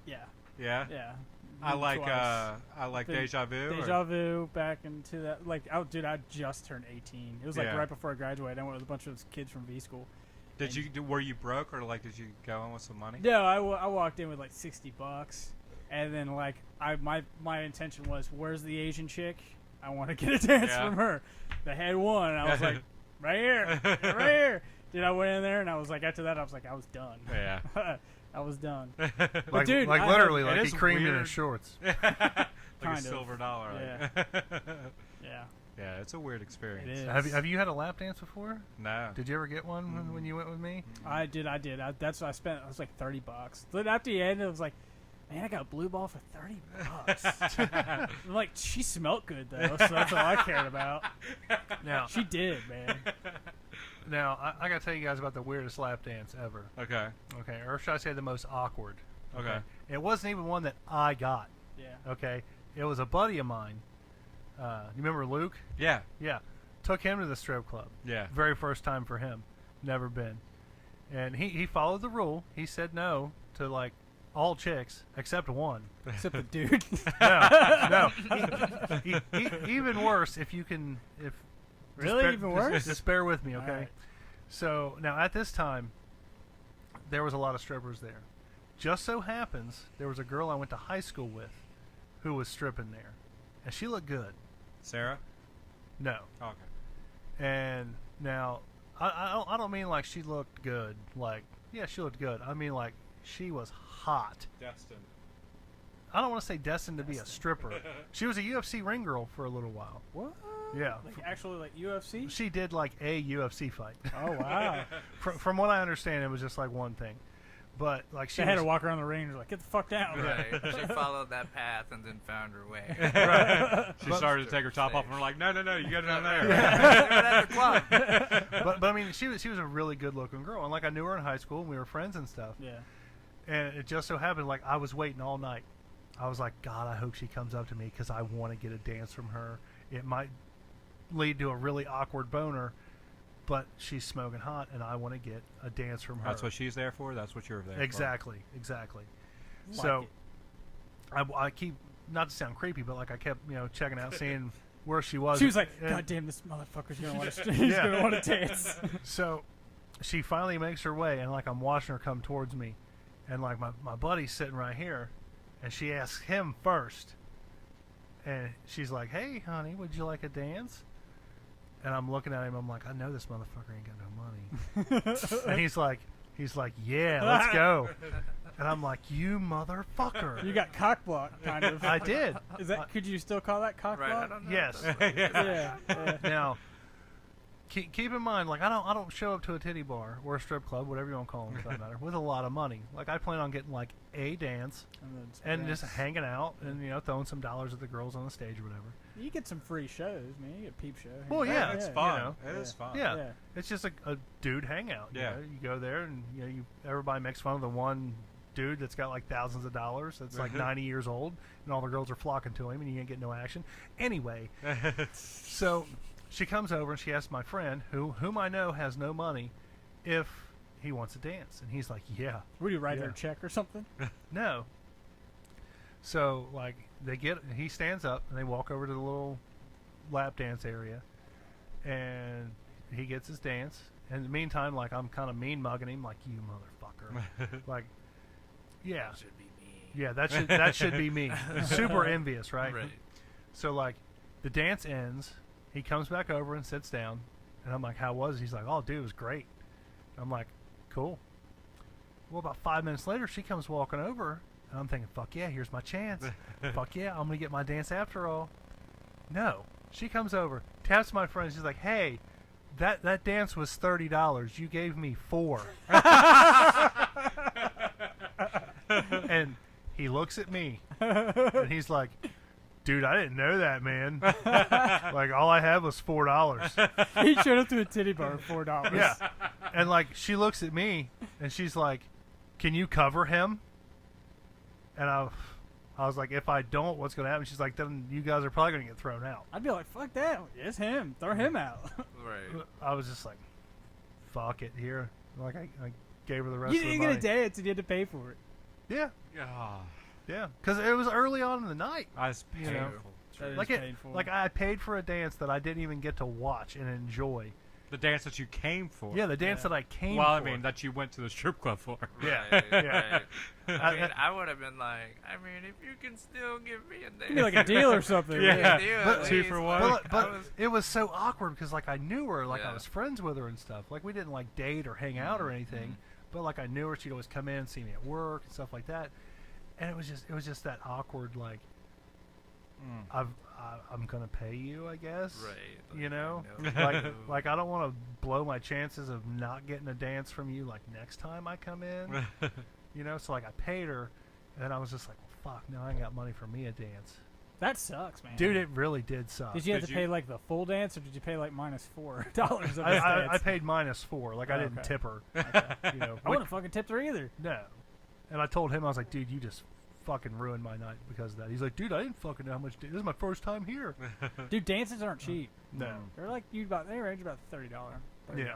Yeah. Yeah. Yeah. I like Twice. The Deja Vu. or- Deja Vu back into that. Like, dude, I just turned 18. It was like Yeah. right before I graduated. I went with a bunch of kids from V school. Were you broke or like did you go in with some money? No, I walked in with like $60, and then like my intention was, where's the Asian chick? I want to get a dance Yeah. from her. They had one, and I was like, right here, right here. Dude, I went in there, and I was like, after that, I was like, I was done. Yeah. I was done. Like, dude, like I literally, had- like it he is creamed in weird. his shorts. Like Kind a of. silver dollar. Yeah. Like. Yeah, Yeah, it's a weird experience. it is. Have you had a lap dance before? No. Did you ever get one when you went with me? I did. That's what I spent. It was like $30. But after the end, it was like, man, I got a blue ball for $30. I'm like, she smelled good though, so that's all I cared about. Now, She did, man. now I gotta tell you guys about the weirdest lap dance ever. Okay. Okay, or should I say the most awkward? Okay. It wasn't even one that I got. Yeah. Okay, it was a buddy of mine. You remember Luke? Yeah. Yeah, took him to the strip club. Yeah. Very first time for him, never been, and he followed the rule. He said no to like all chicks except one. Except the dude. No. Even worse, if you can, if Really? just Even worse? Just bear with me, okay? Alright. So now at this time, there was a lot of strippers there. Just so happens there was a girl I went to high school with, who was stripping there, and she looked good. Sarah? No, Okay. and now I don't mean like she looked good. Like yeah, she looked good. I mean like she was hot. Destin. I don't want to say destined to be a stripper. She was a UFC ring girl for a little while. What? Yeah. Like actually like UFC? She did like a UFC fight. Oh wow. From what I understand, it was just like one thing. But like she They had was, to walk around the ring and like, get the fuck down. Right. She followed that path and then found her way. right. She started to take her top off, and we're like, no, you got it down there. At the club. but I mean, she was a really good looking girl, and like I knew her in high school, and we were friends and stuff. Yeah. And it just so happened, like I was waiting all night. I was like, God, I hope she comes up to me because I want to get a dance from her. It might lead to a really awkward boner, but she's smoking hot, and I want to get a dance from her. That's what she's there for. That's what you're there Exactly. Like So it. I keep, not to sound creepy, but like I kept checking out, seeing where she was. She was like, And- God damn, this motherfucker's gonna want to he's gonna want to dance. So she finally makes her way, and like I'm watching her come towards me, and like my buddy's sitting right here, and she asks him first, and she's like, "Hey, honey, would you like a dance?" And I'm looking at him. I'm like, I know this motherfucker ain't got no money. And he's like, yeah, let's go. And I'm like, you motherfucker. You got cock blocked, kind of. I did. Is that? Could you still call that cock Right. I block? don't know. Yes. Yeah. Now, keep in mind, like I don't show up to a titty bar or a strip club, whatever you want to call them, for that matter, with a lot of money. Like I plan on getting like a dance and just hanging out and throwing some dollars at the girls on the stage or whatever. You get some free shows, man. You get a peep show. Well, yeah, It's you fun. know. It is fun. Yeah. Yeah. It's just a dude hangout. Yeah. You go there and everybody makes fun of the one dude that's got like thousands of dollars that's like 90 years old and all the girls are flocking to him and you ain't getting no action. Anyway, so she comes over and she asks my friend, whom I know has no money, if he wants to dance. And he's like, yeah. Would you write her Yeah. a check or something? No. So, like, he stands up and they walk over to the little lap dance area and he gets his dance. And in the meantime, like, I'm kind of mean mugging him, like, you motherfucker. Like, yeah. Should be me. Yeah, that should be me. Super envious, right? Right. So, like, the dance ends. He comes back over and sits down. And I'm like, how was it? He's like, oh, dude, it was great. I'm like, cool. Well, about 5 minutes later, she comes walking over. And I'm thinking, fuck yeah, here's my chance. Fuck yeah, I'm going to get my dance after all. No. She comes over, taps my friend. She's like, hey, that dance was $30. You gave me $4. And he looks at me. And he's like, dude, I didn't know that, man. Like, all I had was $4. He showed up to a titty bar for $4. Yeah. And, like, she looks at me, and she's like, can you cover him? And I was like, if I don't, what's going to happen? She's like, then you guys are probably going to get thrown out. I'd be like, fuck that. It's him. Throw him out. Right. I was just like, fuck it here. Like, I gave her the rest You of the didn't money. get a dance and you had to pay for it. Yeah. Ah, Yeah. Because it was early on in the night. that's You know. painful. That is Like, painful. like I paid for a dance that I didn't even get to watch and enjoy. The dance that you came for. Yeah, the dance Yeah. that I came Well, I for. mean, that you went to the strip club for. Yeah. Right, Yeah. right. I mean, I- I would have been like, if you can still give me a dance. Give me like a deal or something. Yeah. Deal, But- at 2 least, for like, one. But I was- it was so awkward because like I knew her, like I Yeah. was friends with her and stuff. Like we didn't like date or hang out or anything, but like I knew her. She'd always come in and see me at work and stuff like that. And it was just that awkward. Like I'm gonna pay you, I guess. Right. You know, I know. like I don't want to blow my chances of not getting a dance from you like next time I come in. You know, so like I paid her, and then I was just like, well, fuck, now I ain't got money for me a dance. That sucks, man. Dude, it really did suck. Did you have Did to you- pay like the full dance or did you pay like minus $4 of this I dance? paid -4. Like I didn't Okay. tip her. You know, I wouldn't fucking tipped her either. no. And I told him, I was like, dude, you just fucking ruined my night because of that. He's like, dude, I didn't fucking know how much. This is my first time here. Dude, dances aren't cheap. No. They're like they range about $30 range. Yeah.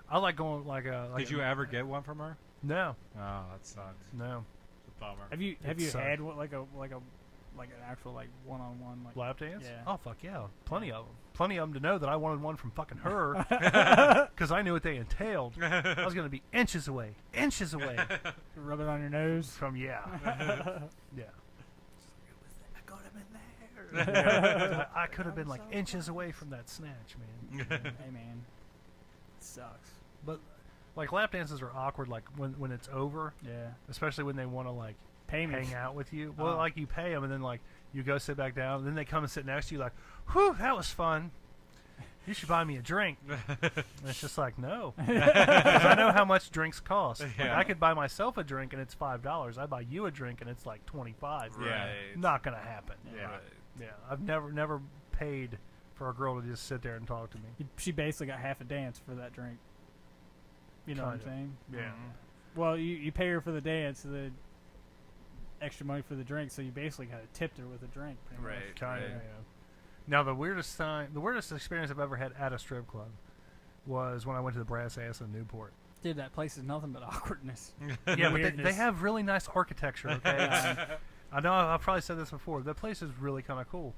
I like going like a. Did you ever get one from her? No. Oh, that sucks. No. It's a bummer. Have you sucked. had like an actual like one-on-one like Lap dance? Yeah. Oh fuck yeah, plenty of them. Plenty of them to know that I wanted one from fucking her because I knew what they entailed. I was gonna be inches away rub it on your nose? from yeah. I got him in there. Yeah. I could have been like inches away from that snatch, man. Hey man, it sucks. But like lap dances are awkward, like when it's over, Yeah. especially when they want to like Pay me. hang out with you. Well, Oh. like you pay them and then like you go sit back down, and then they come and sit next to you like, whew, that was fun. You should buy me a drink. And it's just like, no. Because I know how much drinks cost. Like, Yeah. I could buy myself a drink and it's $5. I buy you a drink and it's like $25. Yeah. Not going to happen. Yeah. Right. Yeah. I've never paid for a girl to just sit there and talk to me. She basically got half a dance for that drink. You know what I'm Kinda. saying? Yeah. Well, you pay her for the dance, the extra money for the drink, so you basically kind of tipped her with a drink. pretty much. Right. Kind of, right. yeah. Now, the weirdest experience I've ever had at a strip club was when I went to the Brass Ass in Newport. Dude, that place is nothing but awkwardness. Yeah, but they Weirdness. have really nice architecture, okay? I know I've probably said this before. The place is really kind of cool.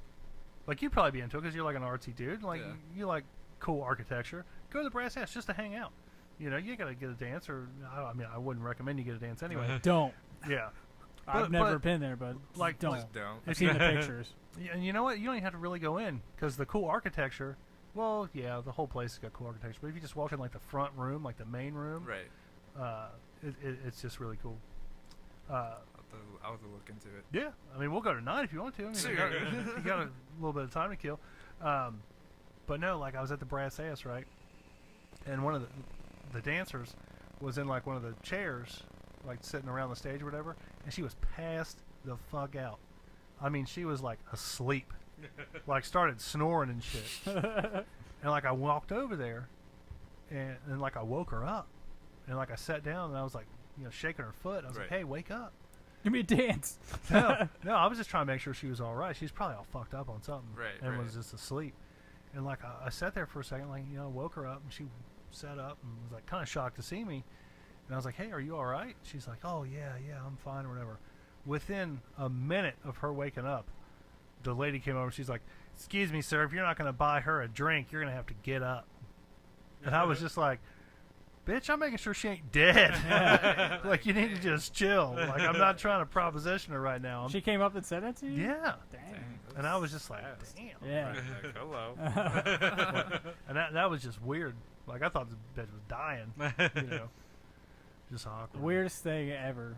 Like, you'd probably be into it because you're like an artsy dude. Like, Yeah. you like cool architecture. Go to the Brass Ass just to hang out. You know, you got to get a dance, or I mean, I wouldn't recommend you get a dance anyway. Don't. Yeah. I've never been there, but like, don't. Just don't. I've seen the pictures. Yeah, and you know what? You don't even have to really go in because the cool architecture. Well, yeah, the whole place has got cool architecture. But if you just walk in like the front room, like the main room, Right. it's just really cool. I'll have to look into it. Yeah, I mean, we'll go tonight if you want to. I mean, you got a little bit of time to kill. But no, like I was at the Brass Ass, right? And one of the dancers was in like one of the chairs, like sitting around the stage or whatever, and she was passed the fuck out. I mean, she was like asleep, like started snoring and shit. And like I walked over there, and like I woke her up, and like I sat down and I was like, you know, shaking her foot. I was like, Right. hey, wake up. Give me a dance. No, I was just trying to make sure she was all right. She's probably all fucked up on something, Right, and right. was just asleep. And like I sat there for a second, like, you know, woke her up, and she sat up and was like kind of shocked to see me. And I was like, hey, are you all right? She's like, oh yeah, I'm fine or whatever. Within a minute of her waking up, the lady came over and she's like, excuse me, sir, if you're not going to buy her a drink, you're going to have to get up. And I was just like, bitch, I'm making sure she ain't dead. Like, you need to just chill. Like, I'm not trying to proposition her right now. She came up and said that to you? Yeah. Dang. And I was just like, fast. damn. Yeah. Like, hello. And that was just weird. Like, I thought the bitch was dying. You know, just awkward. Weirdest thing ever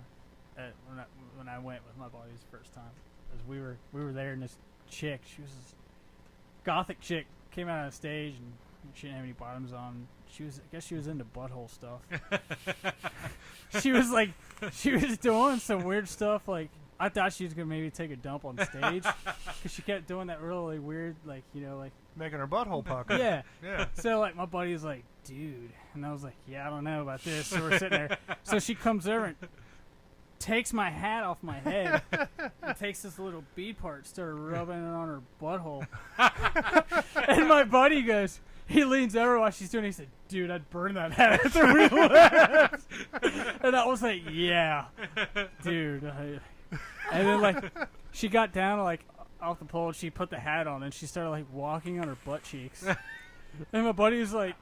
when I went with my buddies the first time is we were there and this chick, she was this gothic chick, came out on stage and she didn't have any bottoms on. I guess she was into butthole stuff. She was doing some weird stuff. Like, I thought she was gonna maybe take a dump on stage because she kept doing that really weird, like, you know, like, Making her butthole pucker. yeah. Yeah. So like my buddy was like, dude, and I was like, yeah, I don't know about this. So we're sitting there. So she comes over and takes my hat off my head and takes this little bead part, started rubbing it on her butthole. And my buddy goes, he leans over while she's doing it. He said, dude, I'd burn that hat after we left. And I was like, yeah, dude. And then like she got down like off the pole and she put the hat on and she started like walking on her butt cheeks. And my buddy was like,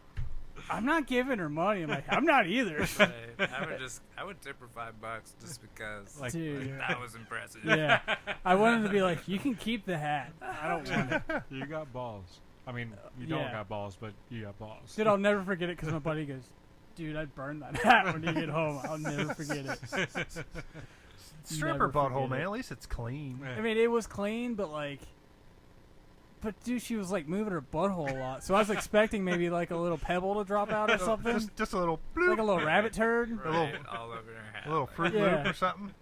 I'm not giving her money. I'm like, I'm not either. Right. I would tip her $5 just because. Like, Dude. That was impressive. Yeah. I wanted to be like, you can keep the hat. I don't want it. You got balls. I mean, you Yeah. don't got balls, but you got balls. Dude, I'll never forget it because my buddy goes, dude, I'd burn that hat when you get home. I'll never forget it. Stripper Never butthole, forget man. it. At least it's clean. I mean, it was clean, but like, dude, she was like moving her butthole a lot. So I was expecting maybe like a little pebble to drop out or something. Just a little bloop, Like a little rabbit turd. Right. little- All over her hat. a little like- fruit Yeah. loop or something.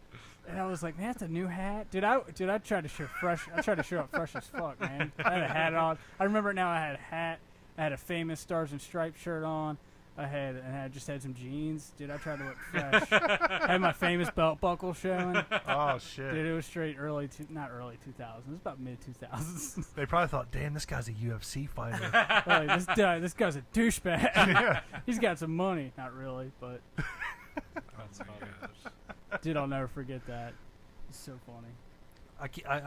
And I was like, man, that's a new hat. Dude, I tried to show fresh. I tried to show up fresh as fuck, man. I had a hat on. I remember it now. I had a hat. I had a famous Stars and Stripes shirt on. I just had some jeans. Dude, I tried to look fresh. Had my famous belt buckle showing. Oh shit! Dude, it was straight not early 2000s. It was about mid 2000s. They probably thought, "Damn, this guy's a UFC fighter." Like, this guy's a douchebag. Yeah. He's got some money. Not really, but That's funny. dude, I'll never forget that. It's so funny.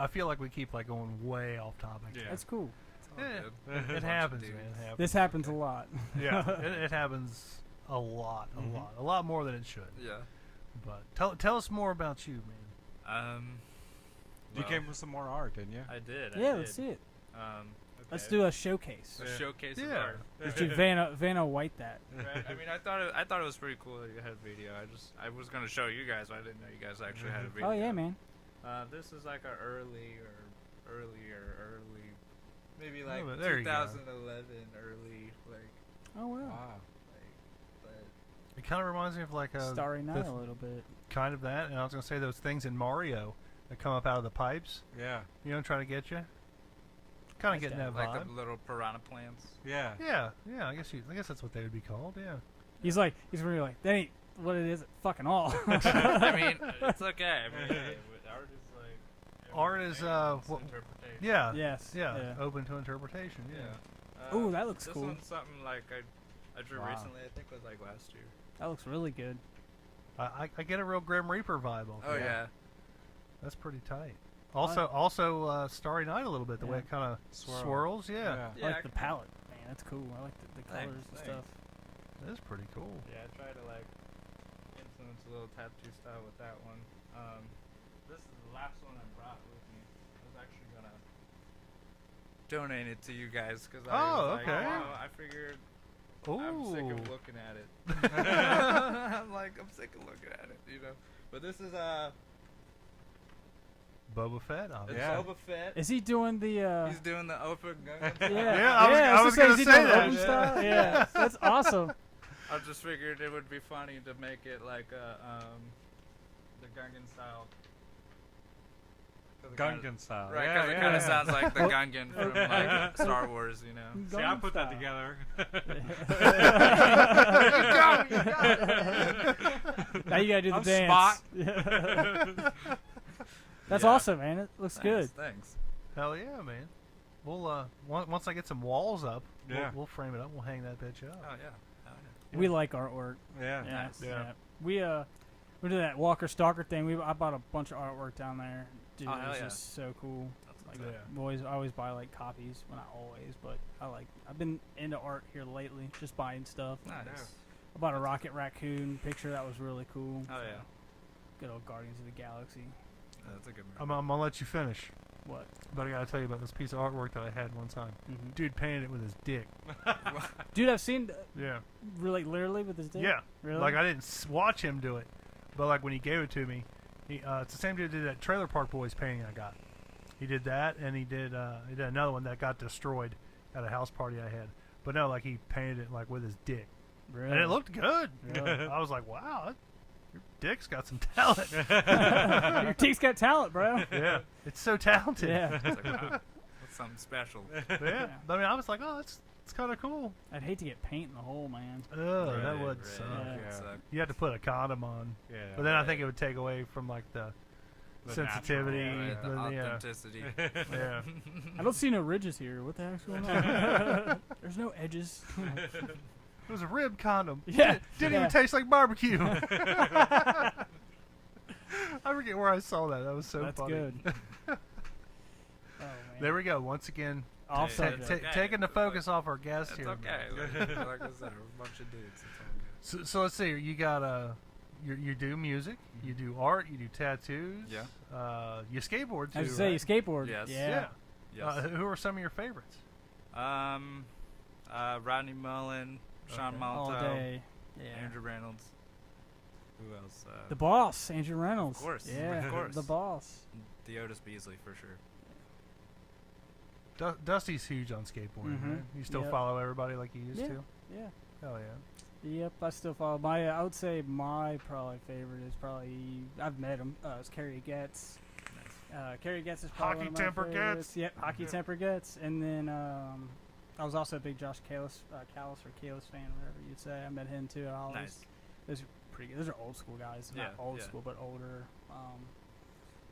I feel like we keep like going way off topic. Yeah. That's cool. Yeah, Bunch it of happens, dudes. man. It happens. This happens a lot. Yeah, it happens a lot, a lot more than it should. Yeah. But tell us more about you, man. You Well, came with some more art, didn't you? I did. Yeah, let's see it. Let's Okay. do a showcase. A Yeah. showcase of Yeah. art. Dude, Vanna White that. Right. I mean, I thought it was pretty cool that you had video. I was gonna show you guys, but I didn't know you guys actually had a video. Oh yeah, man. This is like a early, maybe like but there you go. 2011, early, like, Oh wow. Wow. but It kind of reminds me of like a Starry Night the- a little bit. kind of that, and I was gonna say those things in Mario that come up out of the pipes. Yeah. You know, trying to get you. Kind of getting that like vibe. the little piranha plants. Yeah. Yeah, yeah. I guess that's what they would be called. Yeah. He's really like, that ain't what it is at fucking all. I mean, it's okay. I mean, art is like Art is, it's what- interpretation. Yeah. Yes. Yeah. Open to interpretation. Yeah. Ooh, that looks this cool. one's something like I drew Wow. recently. I think it was like last year. That looks really good. I get a real Grim Reaper vibe off Oh that. yeah. That's pretty tight. Also, Starry Night a little bit. The way Yeah. it kind of Swirl. swirls. Yeah. I Yeah, like the palette. Man, that's cool. I like the colors Thanks, and thanks. stuff. That's pretty cool. Yeah, I try to like influence a little tattoo style with that one. This is the last one I brought with me. I was actually gonna donate it to you guys because Oh, okay. I figured I'm sick Ooh. of looking at it. I'm sick of looking at it, you know. But this is Boba Fett. it's Obviously. Yeah. Boba Fett. Is he doing the? He's doing the open gun. Yeah. Yeah, I was gonna gonna say that. Open style? Yeah, that's awesome. I just figured it would be funny to make it like the Gungan style. 'Cause it kinda- Gungan style. Right, Yeah, because it yeah, kind of yeah. sounds like the Gungan from like Star Wars, you know. See, I put that together. Now you gotta do the I'm dance. That's Yeah. awesome, man. It looks good. Thanks. Hell yeah, man. We'll once I get some walls up, Yeah. we'll frame it up. We'll hang that bitch up. Oh yeah. Oh, yeah. We like artwork. Yeah. Yeah, Nice. Yeah. We did that Walker Stalker thing. I bought a bunch of artwork down there. Dude, Oh, it hell was yeah. just so cool. That's Like, what's up. Yeah. I always buy like copies. Well, not always, but I've been into art here lately, just buying stuff. Nice. I bought a Rocket Raccoon picture that was really cool. Oh yeah. Good old Guardians of the Galaxy. That's a good I'm movie. gonna let you finish, What? but I gotta tell you about this piece of artwork that I had one time. Mm-hmm. Dude painted it with his dick. Dude, I've seen Yeah. really literally with his dick. Yeah. Really? Like I didn't watch him do it, but like when he gave it to me, it's the same dude who did that Trailer Park Boys painting I got. He did that, and he did another one that got destroyed at a house party I had. But no, like he painted it like with his dick, Really? and it looked good. Really? I was like, wow, your dick's got some talent. Your dick's got talent, bro. Yeah, it's so talented. Yeah. It's like, wow, that's something special. Yeah. I mean, I was like, oh, it's kind of cool. I'd hate to get paint in the hole, man. Oh, that Right, would right. suck. Yeah. Yeah. Suck. You have to put a condom on, Yeah. but then I think it would take away from like the The sensitivity. natural, Right, the the- yeah. authenticity. Yeah. I don't see no ridges here. What the heck's going on? There's no edges. It was a rib condom. Yeah. Didn't Yeah. even taste like barbecue. I forget where I saw that. That was so That's funny. good. Oh, man. There we go. Once again, Off Ta- subject. okay. taking the focus off our guest It's here. okay. Like I said, we're a bunch of dudes. It's all good. So let's see. You got you do music, you do art, you do tattoos. Yeah. You skateboard too. I was say you right? skateboard. Yes. Yeah. Yes. Who are some of your favorites? Rodney Mullen, Sean Okay. All Malto, day. Yeah. Andrew Reynolds. Who else? The boss, Andrew Reynolds. Of course. Yeah. Of course. The boss. The Otis Beasley for sure. Dusty's huge on skateboarding. Mhm. Right? You still Yep. follow everybody like you used Yeah. to? Yeah. Hell yeah. Yep, I still follow. I would say my probably favorite is probably I've met him. It's Kerry Getz. Kerry Getz is probably Hockey one of my Temper favorites. Getz. Yep, Hockey Temper Getz, and then I was also a big Josh Kalis fan, whatever you'd say. I met him too at Ollie's. Nice. Those are pretty good. Those are old school guys. Not Yeah, old yeah. school, but older.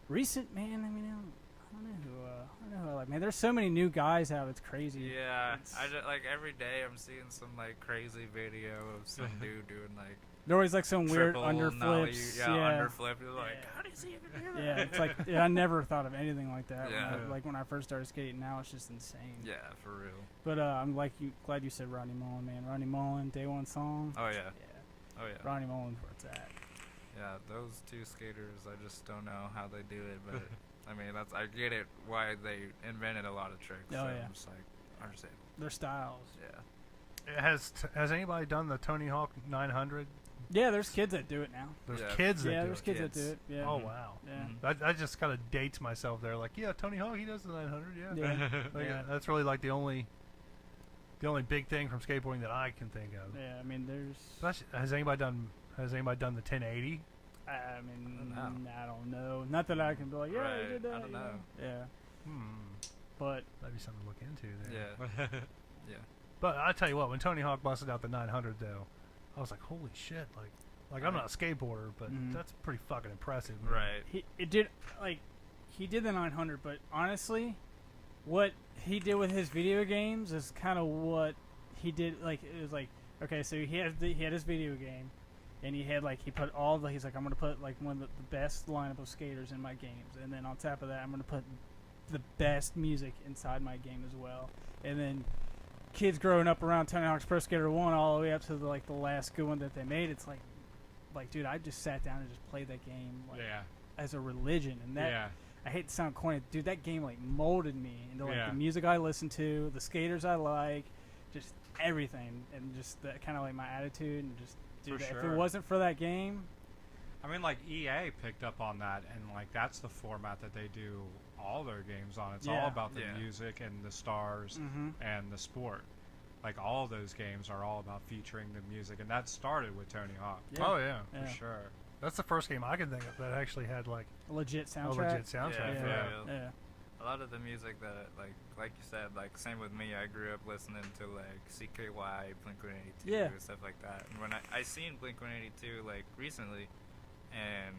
Recent, man, I mean, I don't know who I like. Man, there's so many new guys out. It's crazy. Yeah, It's- I just, like every day I'm seeing some like crazy video of some dude doing like There always like some weird triple underflips. nollie, Yeah. underflip. You're like, Yeah. how does he even do that? Yeah, it's like I never thought of anything like that. Yeah. When I first started skating, now it's just insane. Yeah, for real. But I'm glad you said Ronnie Mullen, man. Ronnie Mullen, Day One Song. Oh yeah, Yeah, oh yeah. Ronnie Mullen's where it's at. Yeah, those two skaters, I just don't know how they do it, but I mean, I get it why they invented a lot of tricks. Oh, so yeah. I'm just like, understand. Their styles. Yeah. Has anybody done the Tony Hawk 900? Yeah, there's kids that do it now. There's Yeah. kids that Yeah, do there's it. kids that Kids. do it. Yeah. Oh wow. Yeah. Mhm. I just kind of dates myself there. Like, yeah, Tony Hawk, he does the 900. Yeah. Yeah. Like, Yeah. that's really like the only big thing from skateboarding that I can think of. Yeah, I mean, there's. Has anybody done the 1080? I mean, I don't know. I don't know. Not that I can be like, yeah, Right, you did that. I don't you know. Yeah, Hmm. but That'd be something to look into there. Yeah. Yeah. But I tell you what, when Tony Hawk busted out the 900 though, I was like, holy shit! Like I'm not a skateboarder, but Mhm. that's pretty fucking impressive. Man. Right. he did the 900. But honestly, what he did with his video games is kind of what he did. Like it was like, okay, so he had his video game, and he put all the, he's like, I'm gonna put like one of the best lineup of skaters in my games, and then on top of that, I'm gonna put the best music inside my game as well. And then kids growing up around Tony Hawk's Pro Skater 1 all the way up to the last good one that they made, it's like dude, I just sat down and just played that game Yeah. as a religion, and that Yeah. I hate to sound corny, dude, that game molded me into Yeah. the music I listen to, the skaters I like, just everything, and just that kind of my attitude, and just dude, For if sure. it wasn't for that game, I mean, like EA picked up on that, and like that's the format that they do all their games on. It's all Yeah. about the Yeah. music and the stars and the sport. Like all of those games are all about featuring the music, and that started with Tony Hawk Oh yeah, Yeah. for sure. that's the first game I can think of that actually had like a legit a soundtrack. legit soundtrack. Yeah, Yeah. for Yeah. real. Yeah. A lot of the music that like you said, like same with me. I grew up listening to like CKY, Blink-182, Yeah. and stuff like that. And when I seen Blink-182 like recently, and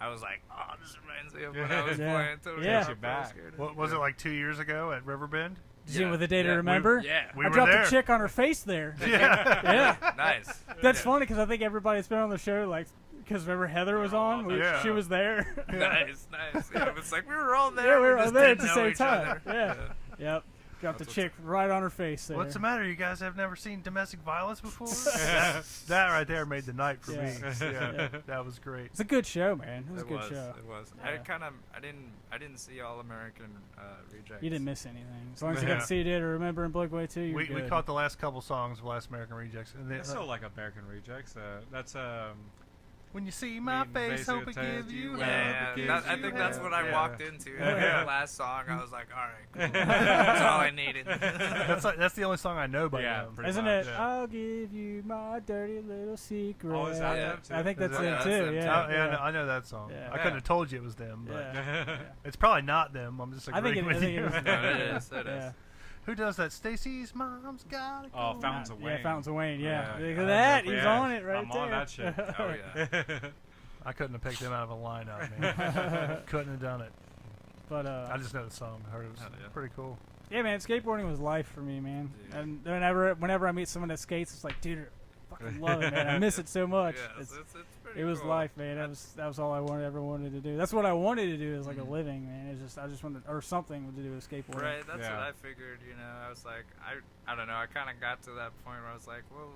I was like, oh, this reminds me of when I was Yeah. playing Tony Yeah. Hawk Takes you Pro back. Skater. What was it like 2 years ago at Riverbend? Did you see it Yeah. with the day to Yeah. remember? Yeah. We I were dropped there. a chick on her face there. Yeah. Yeah. Nice. That's funny because I think everybody that's been on the show, like, because remember Heather was on, Yeah. she was there. Nice. Yeah, it's like we were all there. Yeah, we were just all there at didn't the know same each time. other. Yeah. Yep. Dropped a That's chick right on her face there. What's the matter? You guys have never seen domestic violence before? that right there made the night for me. Yeah. Yeah, Yeah. that was great. It's a good show, man. It was a It good was. show. It was. Yeah. I didn't see All American Rejects. You didn't miss anything. As long as you Yeah. got to see it or remember in Blink 2, you're We good. caught the last couple songs of Last American Rejects, and It's still like American Rejects. That's when you see my We face, hope it basically gives told you you hell. Yeah, gives I you think that's hell. what I Yeah. walked into. Yeah. The last song, I was like, all right, cool. That's all I needed. That's the only song I know by Yeah, them. pretty Isn't much. it? Yeah. I'll give you my dirty little secret. Oh, is that Yeah. them too? I think Is that's that- them that's too. them Yeah. too. Oh, yeah, I know that song. Yeah. I couldn't have told you it was them, but Yeah. it's probably not them. I'm just I think agreeing it, I with think you. it is. No, it is. It Yeah. is. Who does that? Stacy's mom's got a Oh, cold. Fountains of Yeah, Wayne. Fountains of Wayne. Yeah. Yeah. Look I at that. know. He's Yeah. on it right I'm there. on that shit. Oh yeah. I couldn't have picked them out of a lineup, man. Couldn't have done it. But I just know the song. I heard it was Oh, yeah. pretty cool. yeah, man, skateboarding was life for me, man. Yeah. And whenever I meet someone that skates, it's like, dude, I fucking love it, man. I miss it so much. Yes, It's- it's pretty It was cool. life, man. That was all I ever wanted to do. That's what I wanted to do, is like a Mhm. living, man. I just wanted, or something to do with skateboarding. Right, that's Yeah. what I figured, I was like, I don't know, I kind of got to that point where I was like, well,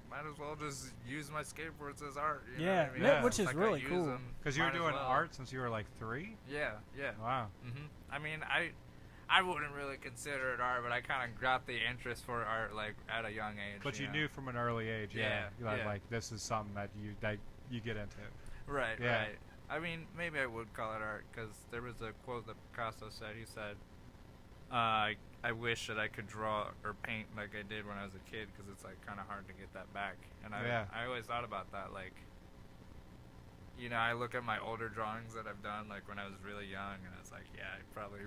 might as well just use my skateboards as art, you know Yeah, what I mean? yeah, It's which is like I really use cool. them, Because you were might as doing well. art since you were like 3? Yeah, yeah. Wow. I mean, I wouldn't really consider it art, but I kind of got the interest for art, like, at a young age. But you know? knew from an early age, Yeah, yeah. like this is something that you get into. Right, Yeah. right. I mean, maybe I would call it art, because there was a quote that Picasso said. He said, I wish that I could draw or paint like I did when I was a kid, because it's, like, kind of hard to get that back. And Yeah. I always thought about that, like, I look at my older drawings that I've done, like, when I was really young, and it's like, yeah, I probably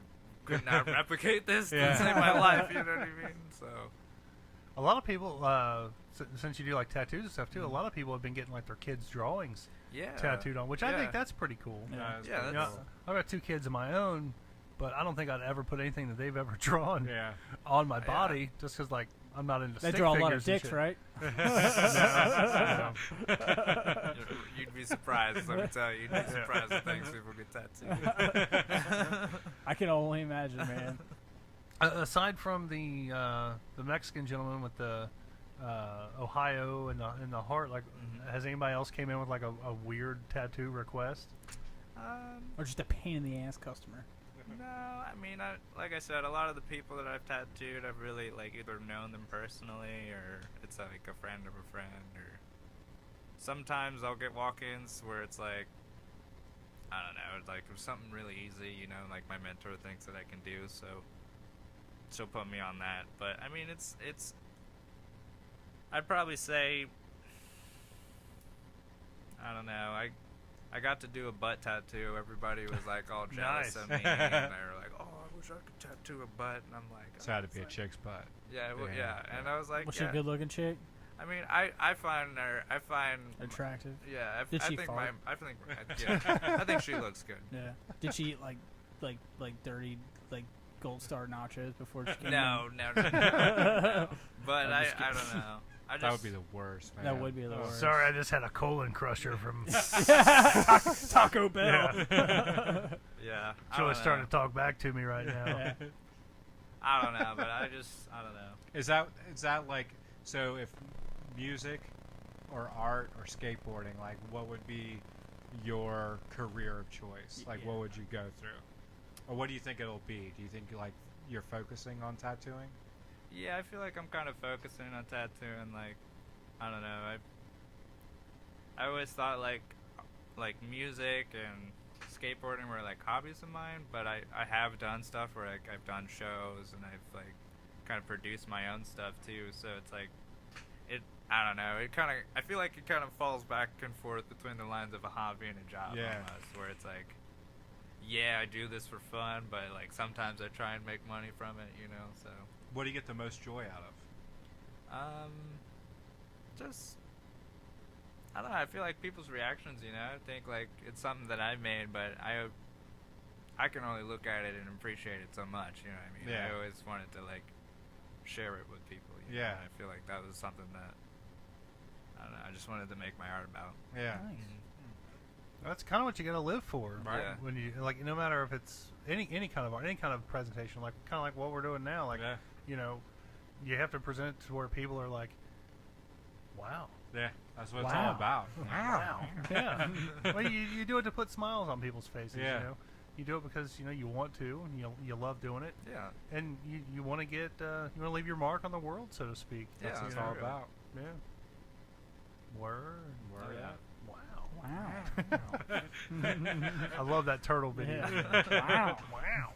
could not replicate this Yeah. to save my life. You know what I mean? So A lot of people, since you do like tattoos and stuff too, a lot of people have been getting like their kids' drawings yeah, tattooed on, which I Yeah. think that's pretty cool. Yeah. it's Yeah, pretty You know, cool. I've got 2 kids of my own, but I don't think I'd ever put anything that they've ever drawn Yeah. on my Yeah. body, just because like I'm not into They stick draw a lot of figures and dicks, shit. right? You'd be surprised. Let me tell you, you'd be surprised at things people get tattooed. I can only imagine, man. Aside from the Mexican gentleman with the Ohio and the heart, like, has anybody else came in with like a weird tattoo request? Or just a pain in the ass customer. No, I mean, like I said, a lot of the people that I've tattooed, I've really like either known them personally, or it's like a friend of a friend, or sometimes I'll get walk-ins where it's like, I don't know, it's like it was something really easy, you know, like my mentor thinks that I can do, so she'll put me on that. But I mean, it's I'd probably say, I don't know, I got to do a butt tattoo. Everybody was like all jealous Nice. of me, and they were like, "Oh, I wish I could tattoo a butt." And I'm like, It's had to it's be a like- chick's butt. Yeah, well, Yeah. yeah. And I was like, Was she yeah. a good looking chick? I mean, I find her, Attractive? yeah. Did I she think fart? I think she looks good. Yeah. Did she eat like dirty like Gold Star nachos before she came No, in? no. But I'm just I don't know. I just, That would be the worst, man. That would be the worst. Sorry, I just had a colon crusher from. Taco Bell. Yeah. Yeah. I Joey's don't starting know. to talk back to me right now. Yeah. I don't know, but I don't know. Is that like, so if music or art or skateboarding, like what would be your career of choice? Like what would you go through? Or what do you think it'll be? Do you think like you're focusing on tattooing? Yeah, I feel like I'm kind of focusing on tattooing. Like, I don't know. I always thought like music and skateboarding were like hobbies of mine, but I have done stuff where like I've done shows and I've like kind of produced my own stuff too. So it's like I don't know. I feel like it kind of falls back and forth between the lines of a hobby and a job almost, where it's like, yeah, I do this for fun, but like sometimes I try and make money from it, you know. So. What do you get the most joy out of? Just I don't know. I feel like people's reactions. You know, I think like it's something that I made, but I can only look at it and appreciate it so much. You know what I mean? Yeah. I always wanted to like share it with people. You know? Yeah. And I feel like that was something that I don't know. I just wanted to make my art about. Yeah. Nice. That's kind of what you got to live for, Right. Yeah. When you like, no matter if it's any kind of art, any kind of presentation, like kind of like what we're doing now, like Yeah. you know, you have to present it to where people are like, wow. Yeah. That's what it's Wow. all about. Wow. Yeah. Well, you do it to put smiles on people's faces. Yeah. You know, you do it because you know you want to, and you love doing it, Yeah. and you want to get you want to leave your mark on the world, so to speak. Yeah, That's what it's you know, all about. Yeah. Word. Word. yeah. Wow. Wow. I love that turtle video. Yeah. Wow. Wow.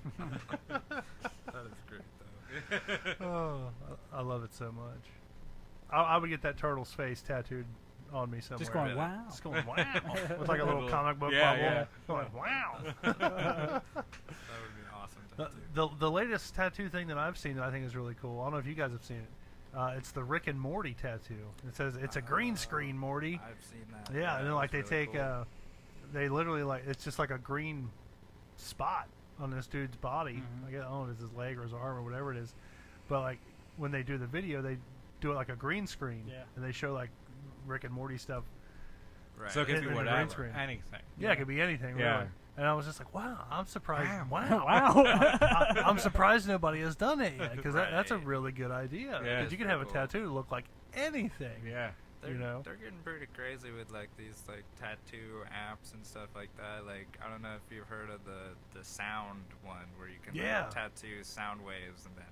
That is great though. Oh, I love it so much. I would get that turtle's face tattooed on me somewhere. Just going, Really? wow. Just going, wow. With like a little comic book Yeah, bubble. yeah. Going, wow. That would be awesome to do. The latest tattoo thing that I've seen that I think is really cool. I don't know if you guys have seen it. It's the Rick and Morty tattoo. It says it's a green screen, Morty. I've seen that. Yeah, and then like they that's really take, cool. they literally like it's just like a green spot on this dude's body. Mhm. I don't know if it's his leg or his arm or whatever it is, but like when they do the video, they do it like a green screen, Yeah. and they show like Rick and Morty stuff. Right. So it In could be the green whatever, screen. anything. Yeah, it could be anything, Yeah. really. And I was just like, wow, I'm surprised. Wow, Wow. I'm surprised nobody has done it yet because that's a Right. really good idea. Yeah, Because it's you can have a pretty cool. tattoo look like anything. Yeah. They're, you know? they're getting pretty crazy with like these like tattoo apps and stuff like that. Like I don't know if you've heard of the sound one where you can Yeah. like, tattoo sound waves and then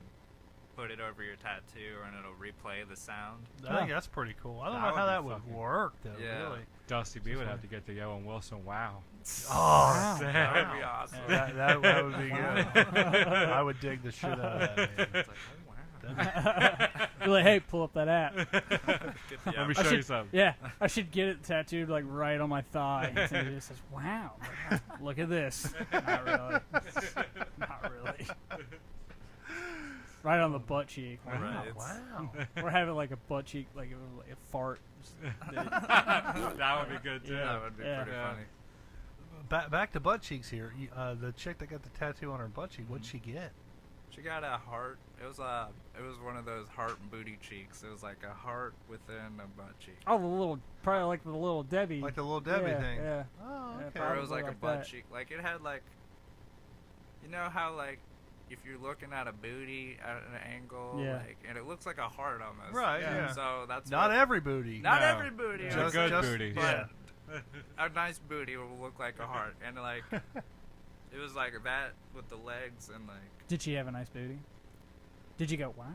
put it over your tattoo and it'll replay the sound. I think that's pretty cool. I don't That know would how be that would fucking- work though. Yeah. Really. Dusty B Just would like- have to get the Owen Wilson. Wow. Oh, That would be awesome. that would be good. I would dig the shit out of that. Man. It's like, oh wow. You're like, hey, pull up that app. Get the Let me app. show you should- something. Yeah, I should get it tattooed like right on my thigh. And it just says, wow, look at this. Not really. Not really. right on the butt cheek. Wow. Right. Wow. Or have it like a butt cheek, like a fart. That would be good too. Yeah. That would be pretty Yeah. funny. Back to butt cheeks here. The chick that got the tattoo on her butt cheek, what'd she get? She got a heart. It was one of those heart booty cheeks. It was like a heart within a butt cheek. Oh, the little, probably like the little Debbie. Like the little Debbie Yeah, thing. yeah. Oh, Yeah, okay. Or it was Probably like a like butt that. cheek. Like it had like, you know how like if you're looking at a booty at an angle, Yeah. like, and it looks like a heart almost. Right, yeah. So that's Not what, every booty. not No. every booty. It's Just- a good just- booty. yeah. A nice booty will look like a heart, and like it was like that with the legs and like Did she have a nice booty? Did you go, wow?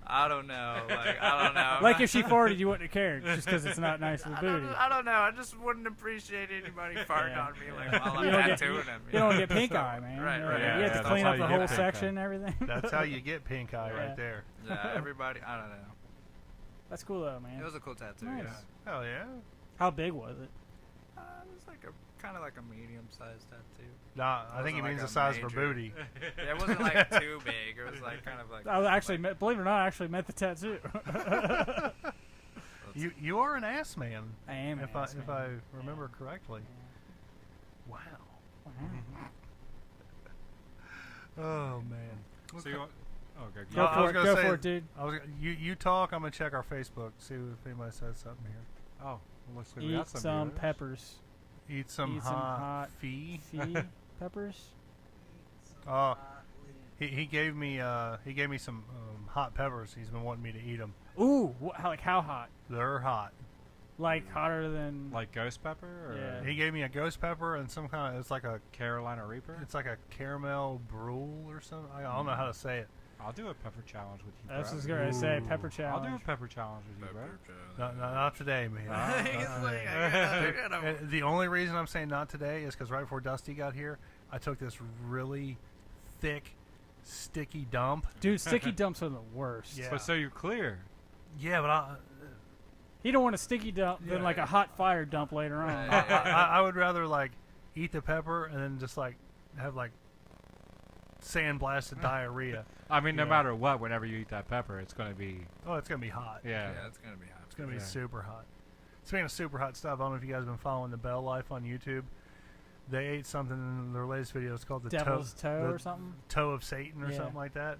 I don't know. Like I don't know. Like if she farted, you wouldn't have cared just because it's not nice for the I booty. don't know. I just wouldn't appreciate anybody farting Yeah. on me like while I'm You don't get- tattooing them. You don't get pink eye, man. Right, Yeah, right. You have Yeah, to that's clean how up the you get whole pink eye. section and everything. That's how you get pink eye Yeah. right there. Yeah, everybody. I don't know. That's cool though, man. It was a cool tattoo. Nice. Yeah. Hell yeah. How big was it? It was like a kind of like a medium-sized tattoo. Nah, I think he wasn't like means the a size of her major- booty. Yeah, it wasn't like too big. It was like kind of like. I actually, believe it or not, I actually met the tattoo. You are an ass man. I am. an If ass if man. I remember correctly. Wow. Wow. Oh man. So you want? Oh, okay. Go I for was it, gonna go say- for it, dude. You talk. I'm gonna check our Facebook. See if anybody says something here. Oh, well, looks like we Eat got some viewers. peppers. Eat some Eat some hot hot fee. Fee peppers. Oh, he gave me some hot peppers. He's been wanting me to eat them. Ooh, like how hot? They're hot. Like hotter than. Like ghost pepper or Yeah. He gave me a ghost pepper and some kind of it's like a Carolina Reaper? caramel brule or something. I don't know how to say it. I'll do a pepper challenge with you, bro. That's what I was gonna say. Ooh. Pepper I'll do a challenge. pepper challenge with you, bro. Not today, man. He's Not like, today. I gotta- The only reason I'm saying not today is because right before Dusty got here, I took this really thick, sticky dump. Dude, sticky dumps are the worst. Yeah. But so you're clear. Yeah, but You don't want a sticky dump than Yeah. like a hot fire dump later on. I would rather like eat the pepper and then just like have like sandblasted diarrhea. I mean, no Yeah. matter what, whenever you eat that pepper, it's going to be, Oh, it's gonna be hot. yeah. Yeah, it's gonna be hot. It's gonna be Yeah. super hot. Speaking of super hot stuff, I don't know if you guys have been following the Bell Life on YouTube. They ate something in their latest video. It's called the Devil's toe the or something. toe of Satan or Yeah. something like that.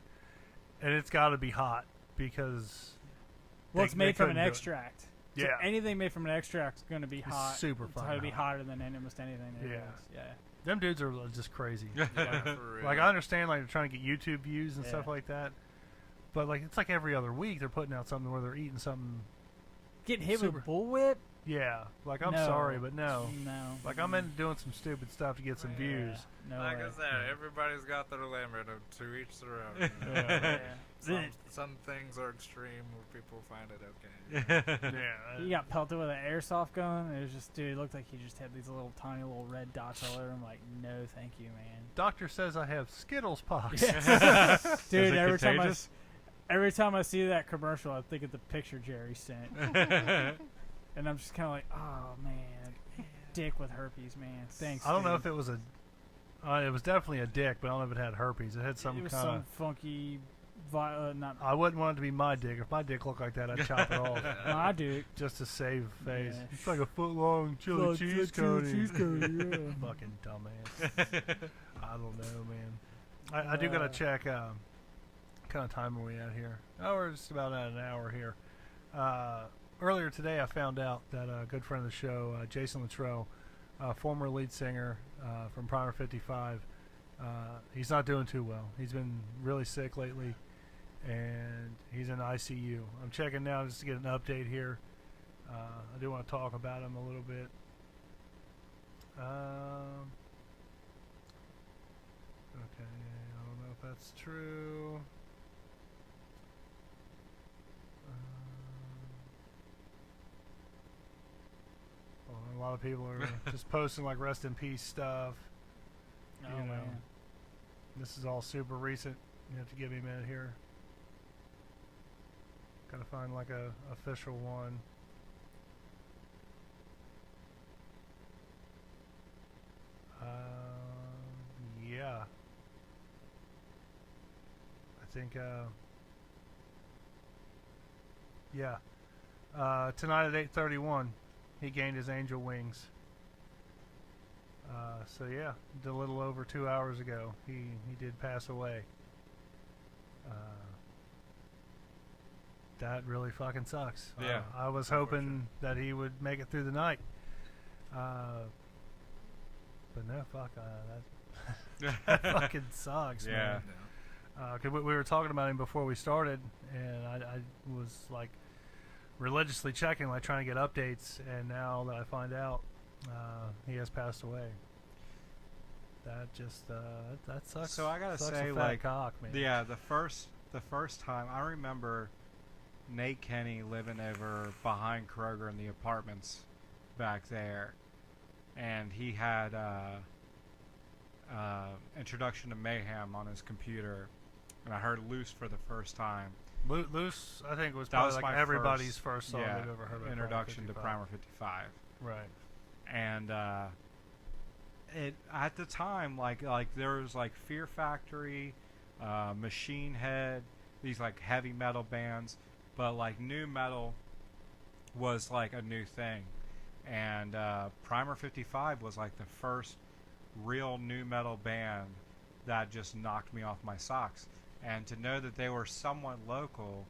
And it's got to be hot because Well, they- it's made they from an couldn't do it. extract. So Yeah. anything made from an extract is going to be It's hot. super It's fucking going to be hot. hotter than almost anything. There Yeah. is. Yeah. Them dudes are just crazy. Yeah, for real. Like I understand, like they're trying to get YouTube views and Yeah. stuff like that, but like it's like every other week they're putting out something where they're eating something. Getting hit Super. with bullwhip? Yeah, like I'm No. sorry, but no. No. Like I'm into doing some stupid stuff to get some views. No Like way. I said, everybody's got their limit. To each their own. Yeah. Some things are extreme where people find it okay. Yeah, He got pelted with an airsoft gun. It was just, dude, it looked like he just had these little tiny little red dots all over him. Like, no, thank you, man. Doctor says I have Skittles pox. Dude, Is it contagious? every time I see that commercial, I think of the picture Jerry sent, and I'm just kind of like, oh man, dick with herpes, man. Thanks. I don't know dude. if it was a. It was definitely a dick, but I don't know if it had herpes. It had some it was kind some of. funky, not. I wouldn't want it to be my dick. If my dick looked like that, I'd chop it off I do. just to save face. Yeah. It's like a foot long chili cheese coating. Fucking dumbass. I don't know, man. I do gotta check. Kind of time are we at here? Oh, we're just about at an hour here. Earlier today, I found out that a good friend of the show, Jason Luttrell, former lead singer from Primer 55, he's not doing too well. He's been really sick lately, and he's in ICU. I'm checking now just to get an update here. I do want to talk about him a little bit. Okay, I don't know if that's true. Well, a lot of people are just posting like rest in peace stuff. Oh You know. man. This is all super recent. You have to give me a minute here. Gotta find like a official one. Yeah. think, tonight at 8:31, he gained his angel wings. So yeah, a little over 2 hours ago, he did pass away. That really fucking sucks. Yeah. I was hoping that he would make it through the night. But no, fuck, that fucking sucks, Yeah. man. Cause we were talking about him before we started, and I was like religiously checking, like trying to get updates, and now that I find out he has passed away, that just that sucks. So I gotta sucks say, a fat like, cock, man. yeah, the first time I remember Nate Kenny living over behind Kroger in the apartments back there, and he had Introduction to Mayhem on his computer, and I heard Loose for the first time. Loose, I think, was That probably was like my everybody's first song yeah, they've ever heard of. Introduction to Primer 55. Right. And it at the time, like there was like Fear Factory, Machine Head, these like heavy metal bands, but like new metal was like a new thing, and Primer 55 was like the first real new metal band that just knocked me off my socks. And to know that they were somewhat local,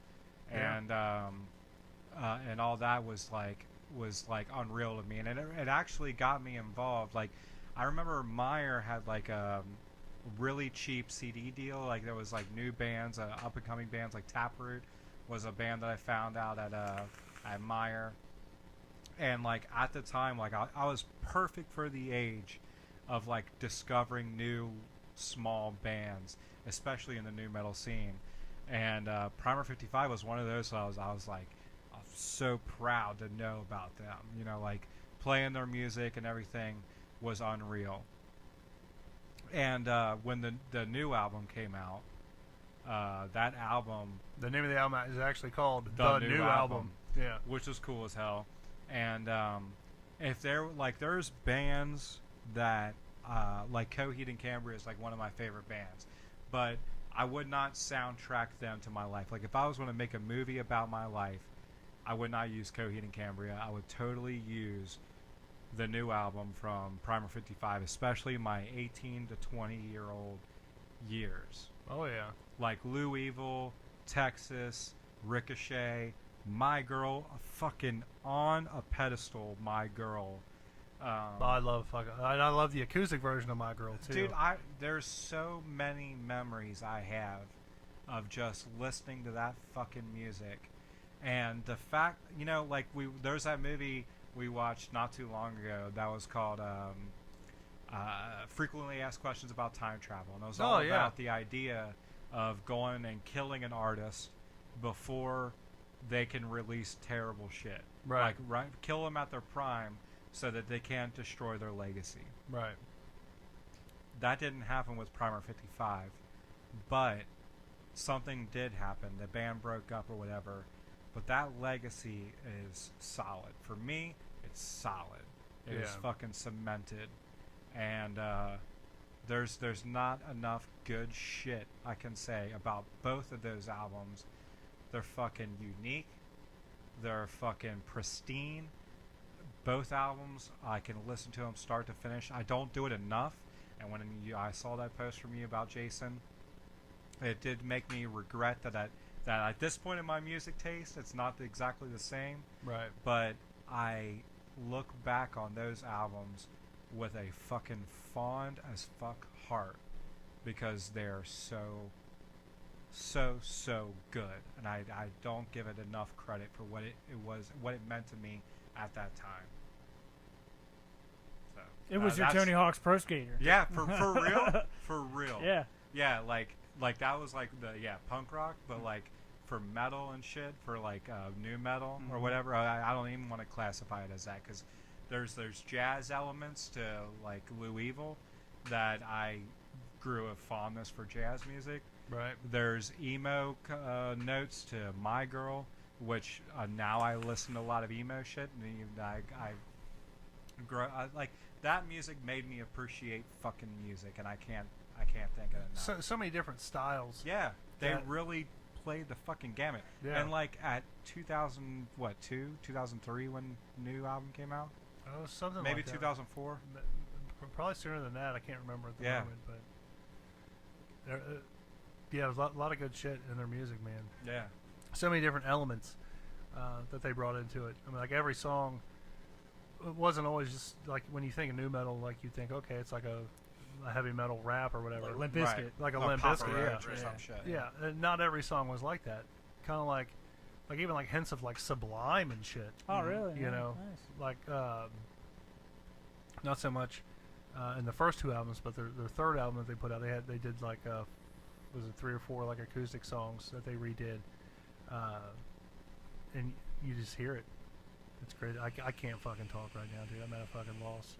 and all that was like unreal to me, and it actually got me involved. Like, I remember Meyer had like a really cheap CD deal. Like, there was like new bands, up and coming bands, like Taproot was a band that I found out at Meyer, and like at the time, like I was perfect for the age of like discovering new small bands, especially in the new metal scene. And Primer 55 was one of those. So I was like, I'm so proud to know about them. You know, like playing their music and everything was unreal. And when the new album came out, that album, the name of the album is actually called The The New New Album. Yeah. which was cool as hell. And if there's bands that like Coheed and Cambria is like one of my favorite bands, but I would not soundtrack them to my life. Like, if I was going to make a movie about my life, I would not use Coheed and Cambria. I would totally use the new album from Primer 55, especially my 18 to 20 year old years. Oh yeah. Like Lou Evil, Texas, Ricochet, My Girl, fucking on a pedestal, My Girl. I love the acoustic version of My Girl too. Dude, there's so many memories I have of just listening to that fucking music. And the fact, you know, like there's that movie we watched not too long ago that was called Frequently Asked Questions About Time Travel. And it was all about the idea of going and killing an artist before they can release terrible shit. Right. Like, kill them at their prime so that they can't destroy their legacy. Right. That didn't happen with Primer 55, but something did happen. The band broke up or whatever, but that legacy is solid. For me, it's solid. It is fucking cemented. And there's not enough good shit I can say about both of those albums. They're fucking unique. They're fucking pristine. Both albums, I can listen to them start to finish. I don't do it enough. And when I saw that post from you about Jason, it did make me regret that at this point in my music taste, it's not exactly the same. Right. But I look back on those albums with a fucking fond as fuck heart, because they're so good, and I don't give it enough credit for what it meant to me at that time. So It was your Tony Hawk's Pro Skater. yeah, for real, for real. Yeah. Like that was like the punk rock, but like for metal and shit, for like new metal or whatever. I don't even want to classify it as that, because there's jazz elements to like Lou Evil that I grew a fondness for jazz music. Right. There's emo notes to My Girl, which now I listen to a lot of emo shit, and I like that music made me appreciate fucking music, and I can't think of it enough. So many different styles. Yeah. They Yeah. really played the fucking gamut. Yeah. And like at 2003 when new album came out, Oh, something maybe like that. 2004. Probably sooner than that. I can't remember at the Yeah. moment, but yeah, there's a lot of good shit in their music, man. Yeah. So many different elements that they brought into it. I mean, like every song, it wasn't always just like when you think of new metal, like you think, okay, it's like a heavy metal rap or whatever, Like Limp Bizkit. like a Or Limp Papa Bizkit, Roach yeah. or some Yeah. shit. Yeah, and not every song was like that. Kind of like even like hints of like Sublime and shit. Oh, really? You Yeah, know, nice. like not so much in the first two albums, but their third album that they put out, they did like was it 3 or 4 like acoustic songs that they redid, and you just hear it. It's great. I can't fucking talk right now, dude. I'm at a fucking loss.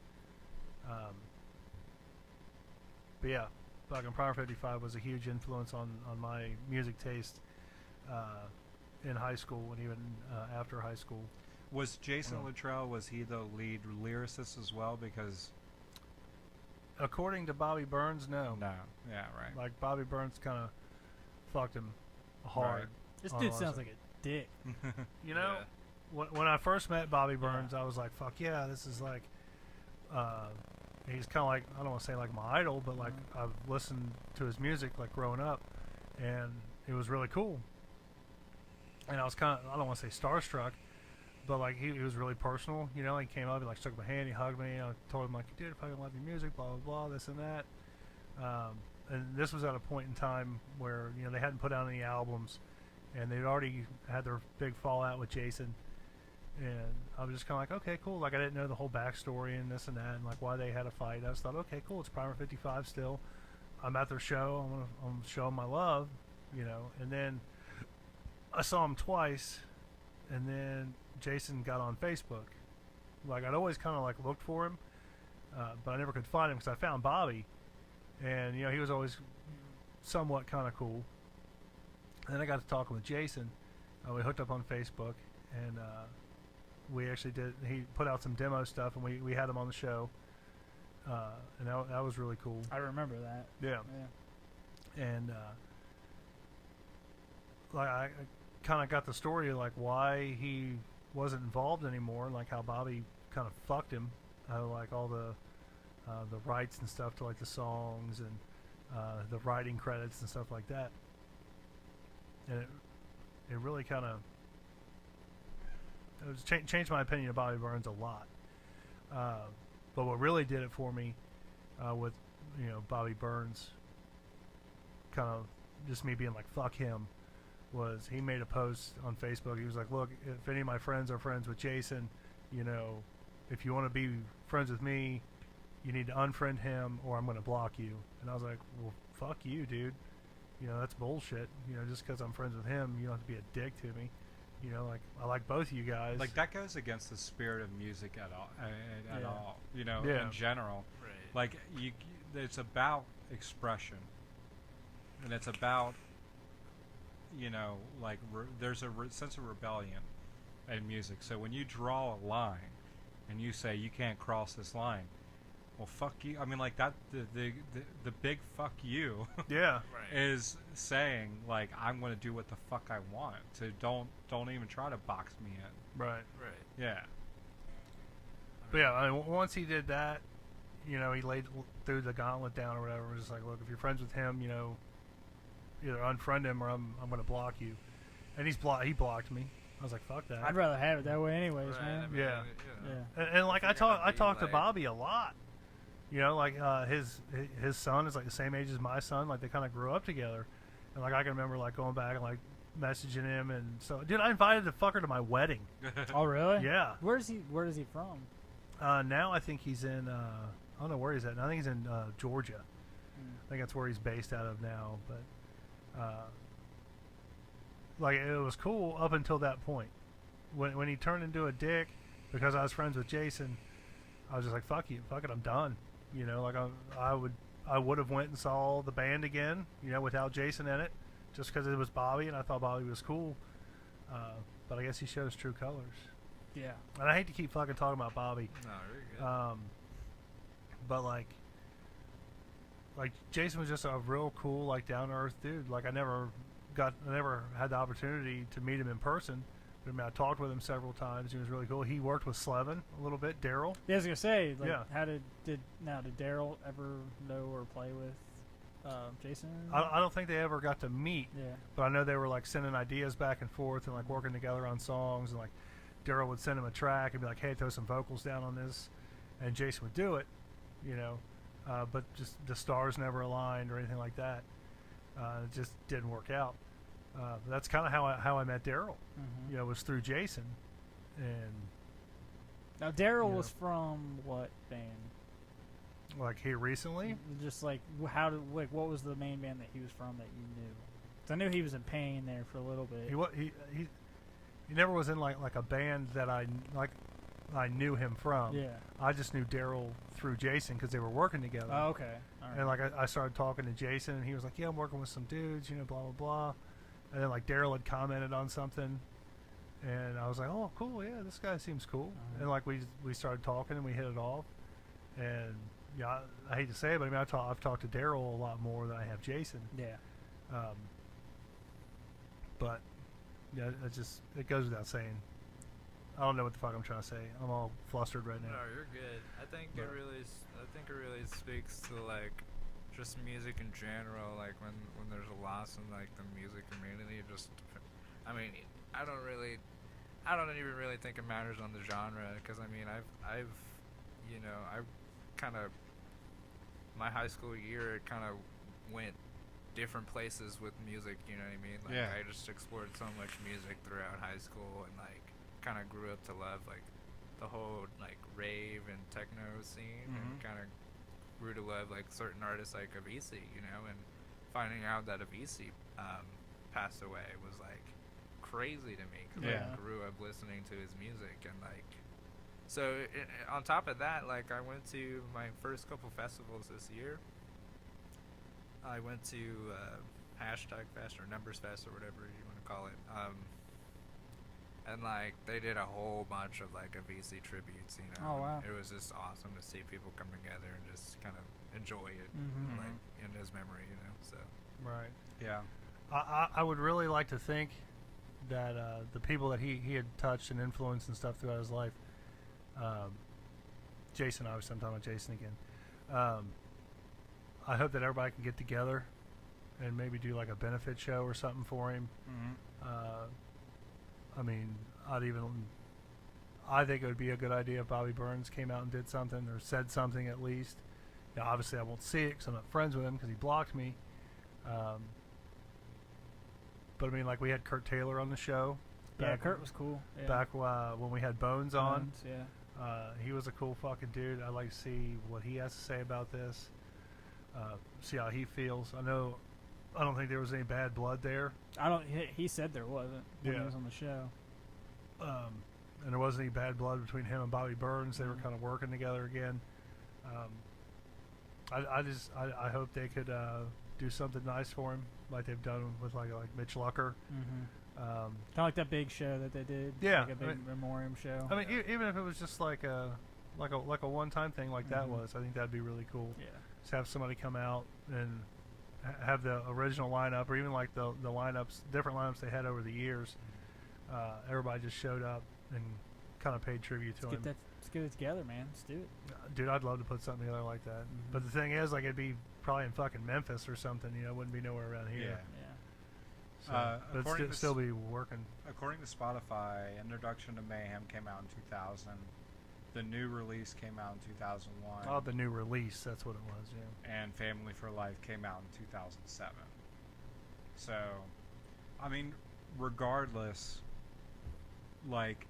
But yeah, fucking Primer 55 was a huge influence on my music taste in high school and even after high school. Was Jason Oh. Luttrell, was he the lead lyricist as well? Because According to Bobby Burns, no. no, yeah, right. Like Bobby Burns kind of fucked him hard. Right. This on dude a lot of sounds stuff. like a dick. You know, Yeah. when I first met Bobby Burns, I was like, "Fuck yeah, this is like." He's kind of like, I don't want to say like my idol, but like I've listened to his music like growing up, and it was really cool. And I was kind of, I don't want to say starstruck, but like he was really personal. You know, he came up, he like shook my hand, he hugged me. I told him like, "Dude, I fucking love your music, blah blah blah, this and that." And this was at a point in time where they hadn't put out any albums, and they'd already had their big fallout with Jason. And I was just kind of like, okay, cool. Like I didn't know the whole backstory and this and that, and like why they had a fight. I just thought, okay, cool. It's Primer 55 still. I'm at their show. I'm gonna show them my love, And then I saw him twice, and then Jason got on Facebook. Like I'd always kind of like looked for him, but I never could find him because I found Bobby, and he was always somewhat kind of cool. And then I got to talking with Jason. We hooked up on Facebook, and we actually did. He put out some demo stuff, and we had him on the show, and that was really cool. I remember that. Yeah, Yeah. and like I kind of got the story of like why he wasn't involved anymore, and like how Bobby kind of fucked him, like all the rights and stuff to like the songs and the writing credits and stuff like that, and it really kind of changed my opinion of Bobby Burns a lot. But what really did it for me with Bobby Burns, kind of just me being like fuck him, was he made a post on Facebook. He was like, look, if any of my friends are friends with Jason, if you want to be friends with me, you need to unfriend him or I'm going to block you. And I was like, well, fuck you, dude. That's bullshit. Just because I'm friends with him, you don't have to be a dick to me. Like I like both of you guys. Like that goes against the spirit of music at all. Yeah. All, Yeah. in general. Right. Like it's about expression, and it's about like there's a sense of rebellion in music. So when you draw a line, and you say you can't cross this line, well, fuck you. I mean, like that. The big fuck you. Yeah. Right. Is saying like I'm going to do what the fuck I want. So don't even try to box me in. Right. Right. Yeah. But yeah, I mean, once he did that, he threw the gauntlet down or whatever. It was just like, look, if you're friends with him, either unfriend him or I'm going to block you. And he blocked me. I was like, fuck that. I'd rather have it that way, anyways, Right, man. I mean, Yeah. Yeah. And like If I you're gonna be, talked to like- Bobby a lot. Like his son is like the same age as my son. Like they kind of grew up together, and like I can remember like going back and like messaging him, and so dude, I invited the fucker to my wedding. Oh, really? Yeah. Where is he from? Now I think he's in. I don't know where he's at. I think he's in Georgia. I think that's where he's based out of now. But like it was cool up until that point. When he turned into a dick because I was friends with Jason, I was just like, fuck you, fuck it, I'm done. Like I would have went and saw the band again, without Jason in it, just because it was Bobby and I thought Bobby was cool. But I guess he shows true colors. Yeah. And I hate to keep fucking talking about Bobby, No, you're good. but like Jason was just a real cool, like down to earth dude. Like I never never had the opportunity to meet him in person. But I mean, I talked with him several times. He was really cool. He worked with Slevin a little bit. Daryl. Yeah, I was gonna say, like, Yeah. how did Daryl ever know or play with Jason? I don't think they ever got to meet, Yeah. but I know they were like sending ideas back and forth and like working together on songs. And like Daryl would send him a track and be like, "Hey, throw some vocals down on this," and Jason would do it, you know. But just the stars never aligned or anything like that. It just didn't work out. That's kind of how I met Daryl. Mm-hmm. You know, was through Jason, and Now Daryl Yeah. was from what band? like here recently. Just like what was the main band that he was from that you knew? 'Cause I knew he was in Pain there for a little bit. He never was in like a band that I knew him from. Yeah. I just knew Daryl through Jason because they were working together. Oh, okay. All right. And like I started talking to Jason, and he was like, "Yeah, I'm working with some dudes, you know, blah blah blah." And then like Daryl had commented on something, and I was like, "Oh, cool, yeah, this guy seems cool." Uh-huh. And like we started talking, and we hit it off. And yeah, I hate to say it, but I mean, I've talked to Daryl a lot more than I have Jason. Yeah. But yeah, it goes without saying. I don't know what the fuck I'm trying to say. I'm all flustered right now. No, you're good. I think Yeah. it really speaks to like just music in general. Like when there's a loss in like the music community, I mean, I don't even really think it matters on the genre, because I mean, I've you know, my high school year, it kind of went different places with music. You know what I mean? Like Yeah. I just explored so much music throughout high school, and like kind of grew up to love like the whole like rave and techno scene, and kind of grew to love like certain artists like Avicii, you know, and finding out that Avicii passed away was like crazy to me, because Yeah. I grew up listening to his music. And like, so on top of that, like I went to my first couple festivals this year. I went to Hashtag Fest or Numbers Fest or whatever you want to call it. And like they did a whole bunch of like Avicii tributes, you know. Oh, wow. It was just awesome to see people come together and just kind of enjoy it, Mhm. like in his memory, you know. So Right. Yeah. I would really like to think that the people that he had touched and influenced and stuff throughout his life, Jason, obviously I'm talking about Jason again. I hope that everybody can get together and maybe do like a benefit show or something for him. Mm-hmm. I mean, I think it would be a good idea if Bobby Burns came out and did something or said something at least. Now, obviously, I won't see it because I'm not friends with him because he blocked me. But I mean, like we had Kurt Taylor on the show. Yeah, Kurt was cool. Yeah. Back when we had Bones on. Bones, yeah. He was a cool fucking dude. I'd like to see what he has to say about this. See how he feels. I don't think there was any bad blood there. He said there wasn't when he Yeah. was on the show. And there wasn't any bad blood between him and Bobby Burns. They were kind of working together again. I hope they could do something nice for him, like they've done with like Mitch Lucker. Mm-hmm. Kind of like that big show that they did. Yeah, Like a big memoriam show. I mean, even if it was just like a one-time thing like that Mhm. was, I think that'd be really cool. Yeah. Just have somebody come out and have the original lineup, or even like the lineups, different lineups they had over the years. Everybody just showed up and kind of paid tribute to him. Let's get it together, man. Let's do it. Dude, I'd love to put something together like that. Mhm. But the thing is, like, it'd be probably in fucking Memphis or something. You know, it wouldn't be nowhere around here. Yeah. Yeah. So, but according it'd to still be working. According to Spotify, Introduction to Mayhem came out in 2000. The new release came out in 2001. Oh, the new release. That's what it was. Yeah. And Family for Life came out in 2007. So, I mean, regardless, like,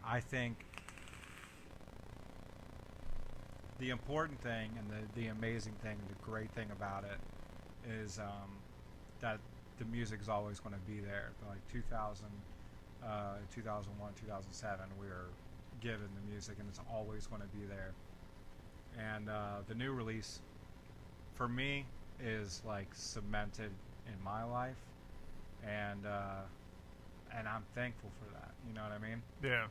I think the important thing and the amazing thing, the great thing about it is that the music is always going to be there. Like 2000, 2001, 2007, we were given the music, and it's always going to be there. And the new release, for me, is like cemented in my life, and I'm thankful for that. You know what I mean? Yeah.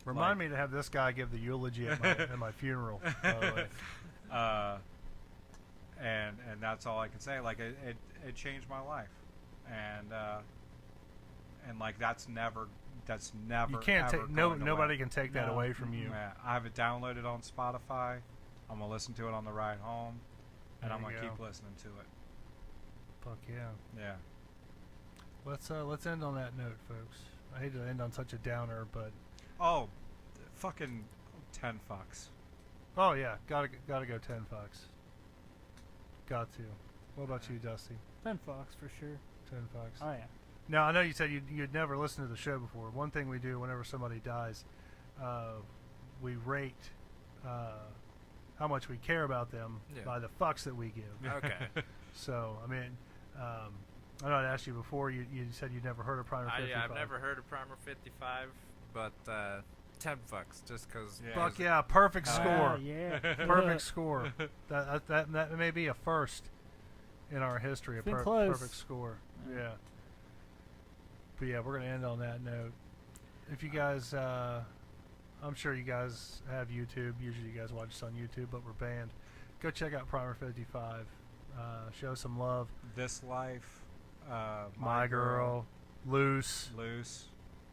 Remind me to have this guy give the eulogy at my funeral. By the way. and that's all I can say. Like it changed my life, and like that's never You can't ever take going nobody away. can take that No. away from you. Yeah, I have it downloaded on Spotify. I'm gonna listen to it on the ride home, and There I'm you gonna go. keep listening to it. Fuck yeah. Yeah. Let's end on that note, folks. I hate to end on such a downer, but Oh, fucking 10 fucks. oh yeah, gotta go 10 fucks. Got to. What about you, Dusty? Ben Fox for sure. 10 fucks. Oh yeah. Now I know you said you'd never listened to the show before. One thing we do whenever somebody dies, we rate how much we care about them Yeah. by the fucks that we give. Okay. So I mean, I know I asked you before. You said you'd never heard of Primer 55. Yeah, I've never heard of Primer 55, but 10 fucks just because. Yeah. Fuck yeah! Perfect Oh, score. Yeah. Perfect score. That may be a first in our history. A Been close. perfect score. Yeah. Yeah. But yeah, we're gonna end on that note. If you guys, I'm sure you guys have YouTube. Usually you guys watch us on YouTube, but we're banned. Go check out Primer 55. Show some love. This Life, My Girl, Loose. Loose,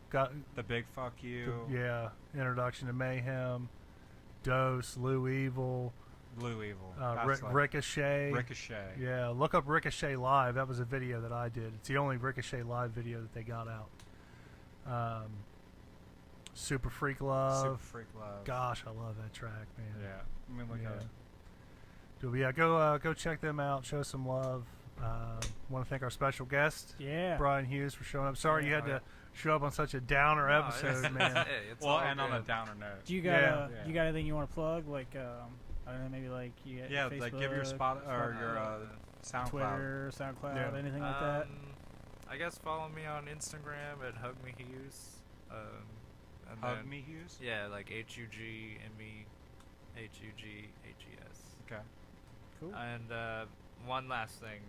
Got The Big Fuck You, yeah. Introduction to Mayhem. Dose. Lou Evil. Blue Evil, Rick, that's like Ricochet. Ricochet. Yeah, look up Ricochet Live. That was a video that I did. It's the only Ricochet Live video that they got out. Super Freak Love. Super Freak Love. Gosh, I love that track, man. Yeah. I mean, look Yeah. at it. But yeah, go check them out. Show some love. Want to thank our special guest, Yeah. Brian Hughes, for showing up. Sorry you had Yeah. to show up on such a downer No, episode, it's- man. Hey, it's Well, all and on a good. downer note. Do you got Yeah. you got anything you want to plug? Like I don't know, maybe like you got Yeah, Facebook, like give your spot or your SoundCloud. Twitter, SoundCloud, Yeah. anything like that. I guess follow me on Instagram at HugMeHughes. And Hug then- Me Hughes. Yeah, like HugMeHughes. Okay. Cool. And one last thing.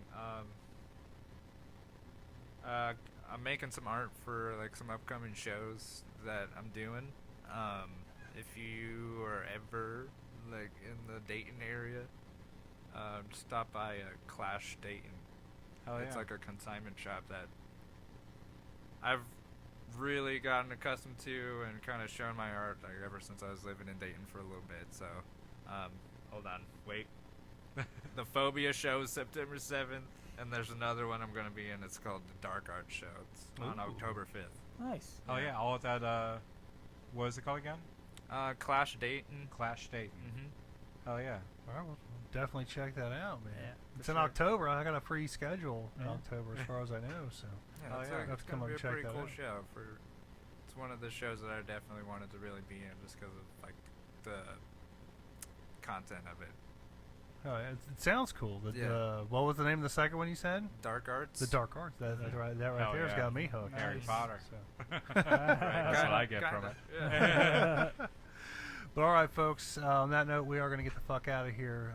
I'm making some art for like some upcoming shows that I'm doing. If you are ever like in the Dayton area, just stop by Clash Dayton. Hell yeah. It's like a consignment shop that I've really gotten accustomed to and kind of shown my art like ever since I was living in Dayton for a little bit. So, hold on, wait. The Phobia show is September 7th, and there's another one I'm going to be in. It's called the Dark Art Show. It's on Ooh. October 5th. Nice. Oh yeah. All of that. What is it called again? Clash Dayton. Clash Dayton. Mm-hmm. Hell yeah. All right, well, definitely check that out, man. Yeah, It's for in sure. October. I got a free schedule in Yeah. October, as far as I know. So Yeah, Oh, it's, yeah. like, Have it's to come going up to be and a check pretty that cool out. show. It's one of the shows that I definitely wanted to really be in just because of like the content of it. oh, yeah, it sounds cool. Yeah. What was the name of the second one you said? Dark Arts. The Dark Arts. That's right. That right Hell there's yeah. got me hooked. Nice. Harry Potter. So. That's what I get from it. Yeah. But all right, folks. On that note, we are going to get the fuck out of here.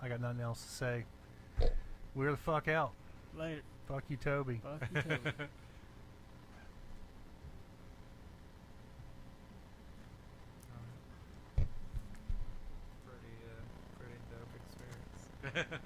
I got nothing else to say. We're the fuck out. Later. Fuck you, Toby. Fuck you, Toby. Pretty dope experience.